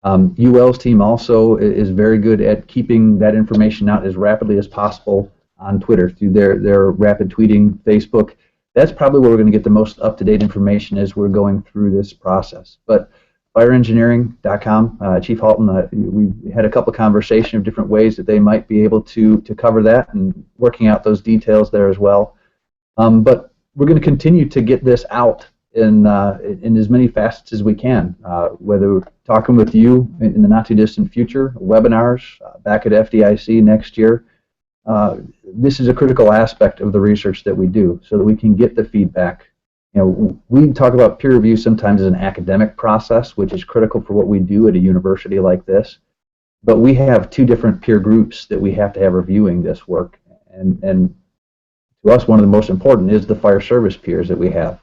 D: UL's team also is very good at keeping that information out as rapidly as possible on Twitter through their rapid tweeting, Facebook. That's probably where we're going to get the most up-to-date information as we're going through this process. But fireengineering.com, Chief Halton, we had a couple of conversations of different ways that they might be able to cover that and working out those details there as well. But we're going to continue to get this out in as many facets as we can, whether we're talking with you in the not-too-distant future, webinars back at FDIC next year. This is a critical aspect of the research that we do so that we can get the feedback. We talk about peer review sometimes as an academic process, which is critical for what we do at a university like this. But we have two different peer groups that we have to have reviewing this work. And to us, one of the most important is the fire service peers that we have,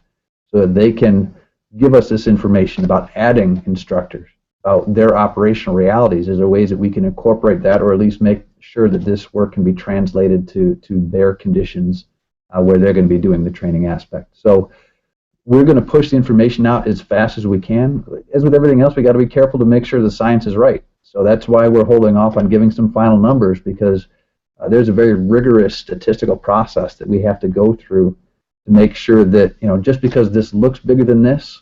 D: so that they can give us this information about adding instructors, about their operational realities. Is there ways that we can incorporate that, or at least make sure that this work can be translated to their conditions where they're going to be doing the training aspect. So we're going to push the information out as fast as we can. As with everything else, we got to be careful to make sure the science is right. So that's why we're holding off on giving some final numbers, because there's a very rigorous statistical process that we have to go through to make sure that, just because this looks bigger than this,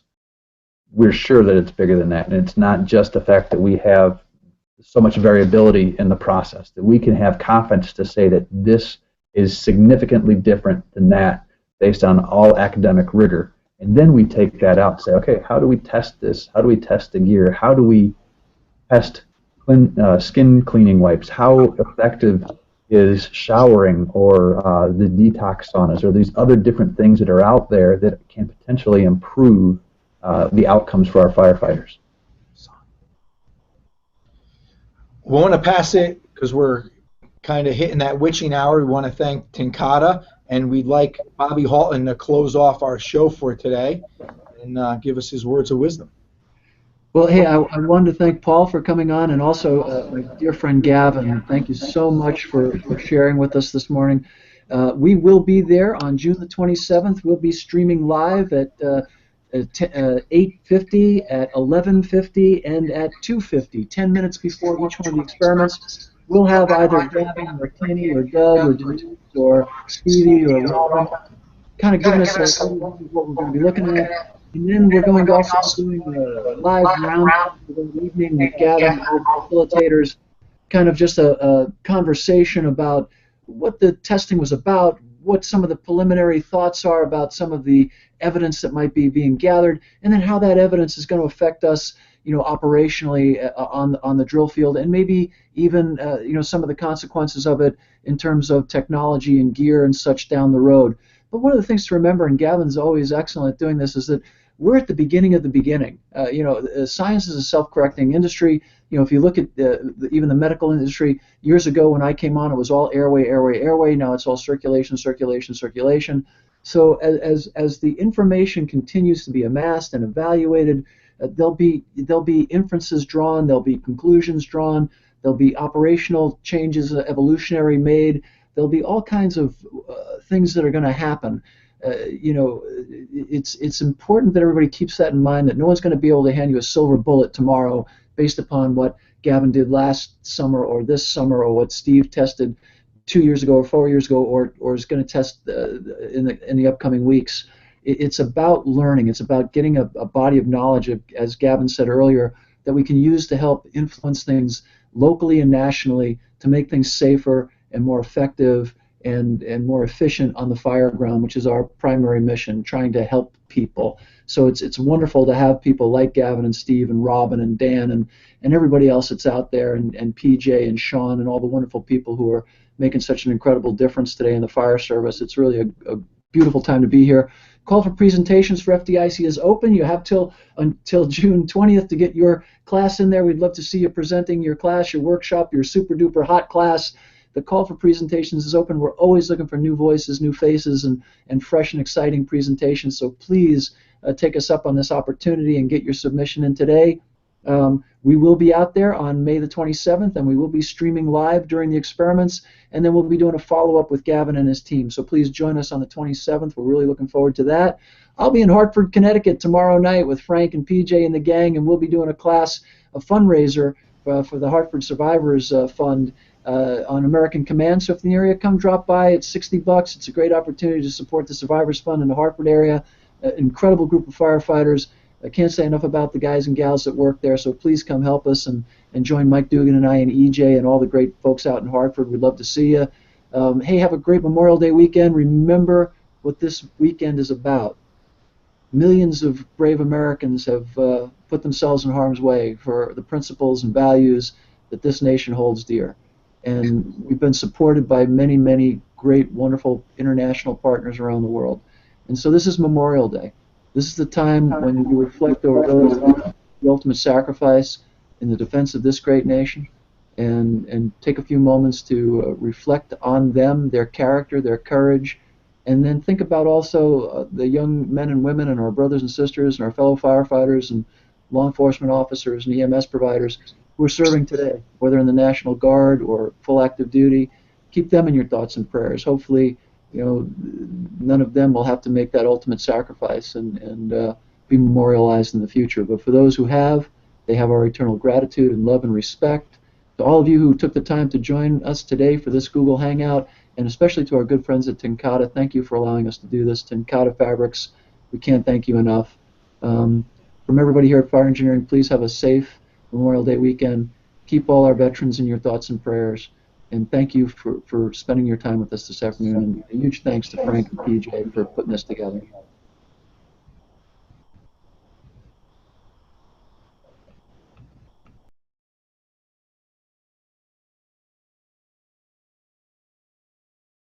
D: we're sure that it's bigger than that. And it's not just the fact that we have so much variability in the process, that we can have confidence to say that this is significantly different than that based on all academic rigor. And then we take that out and say, okay, how do we test this? How do we test the gear? How do we test skin cleaning wipes? How effective is showering or the detox saunas or these other different things that are out there that can potentially improve the outcomes for our firefighters?
A: We want to pass it because we're kind of hitting that witching hour. We want to thank TNCADA, and we'd like Bobby Halton to close off our show for today and give us his words of wisdom.
C: Well, hey, I wanted to thank Paul for coming on, and also my dear friend Gavin. Thank you so much for sharing with us this morning. We will be there on June the 27th. We'll be streaming live at 8:50, at 11:50, and at 2:50, 10 minutes before each one of the experiments. We'll have either Gavin or Kenny or Doug or Denise or Stevie or Robin kind of giving us a overview of what we're going to be looking at. And then we're going to also be doing a live round for the evening with Gavin, our facilitators, kind of just a conversation about what the testing was about, what some of the preliminary thoughts are about some of the evidence that might be being gathered, and then how that evidence is going to affect us, operationally on the drill field, and maybe even some of the consequences of it in terms of technology and gear and such down the road. But one of the things to remember, and Gavin's always excellent at doing this, is that we're at the beginning of the beginning. Science is a self-correcting industry. If you look at even the medical industry, years ago when I came on, it was all airway, airway, airway. Now it's all circulation, circulation, circulation. So as the information continues to be amassed and evaluated, there'll be inferences drawn, there'll be conclusions drawn, there'll be operational changes, evolutionary made. There'll be all kinds of things that are going to happen. It's important that everybody keeps that in mind, that no one's going to be able to hand you a silver bullet tomorrow based upon what Gavin did last summer or this summer, or what Steve tested 2 years ago or 4 years ago, or is going to test in the upcoming weeks. It's about learning. It's about getting a body of knowledge, as Gavin said earlier, that we can use to help influence things locally and nationally to make things safer and more effective and more efficient on the fire ground, which is our primary mission, trying to help people. So it's wonderful to have people like Gavin and Steve and Robin and Dan and everybody else that's out there, and PJ and Sean and all the wonderful people who are making such an incredible difference today in the fire service. It's really a beautiful time to be here. Call for presentations for FDIC is open. You have until June 20th to get your class in there. We'd love to see you presenting your class, your workshop, your super duper hot class. The call for presentations is open. We're always looking for new voices, new faces, and fresh and exciting presentations. So please take us up on this opportunity and get your submission in today. We will be out there on May the 27th, and we will be streaming live during the experiments, and then we'll be doing a follow-up with Gavin and his team. So please join us on the 27th. We're really looking forward to that. I'll be in Hartford, Connecticut tomorrow night with Frank and PJ and the gang, and we'll be doing a fundraiser for the Hartford Survivors Fund on American Command. So if in the area, come drop by. It's $60. It's a great opportunity to support the Survivors Fund in the Hartford area. Incredible group of firefighters. I can't say enough about the guys and gals that work there, so please come help us and join Mike Dugan and I and EJ and all the great folks out in Hartford. We'd love to see you. Hey, have a great Memorial Day weekend. Remember what this weekend is about. Millions of brave Americans have put themselves in harm's way for the principles and values that this nation holds dear. And we've been supported by many, many great, wonderful international partners around the world. And so this is Memorial Day. This is the time when you reflect over those, the ultimate sacrifice in the defense of this great nation, and take a few moments to reflect on them, their character, their courage, and then think about also the young men and women and our brothers and sisters and our fellow firefighters and law enforcement officers and EMS providers who are serving today, whether in the National Guard or full active duty. Keep them in your thoughts and prayers. Hopefully, none of them will have to make that ultimate sacrifice and be memorialized in the future. But for those who have, they have our eternal gratitude and love and respect. To all of you who took the time to join us today for this Google Hangout, and especially to our good friends at Tincata, thank you for allowing us to do this. Tincata Fabrics, we can't thank you enough. From everybody here at Fire Engineering, please have a safe Memorial Day weekend. Keep all our veterans in your thoughts and prayers. And thank you for spending your time with us this afternoon. And a huge thanks to Frank and PJ for putting this together.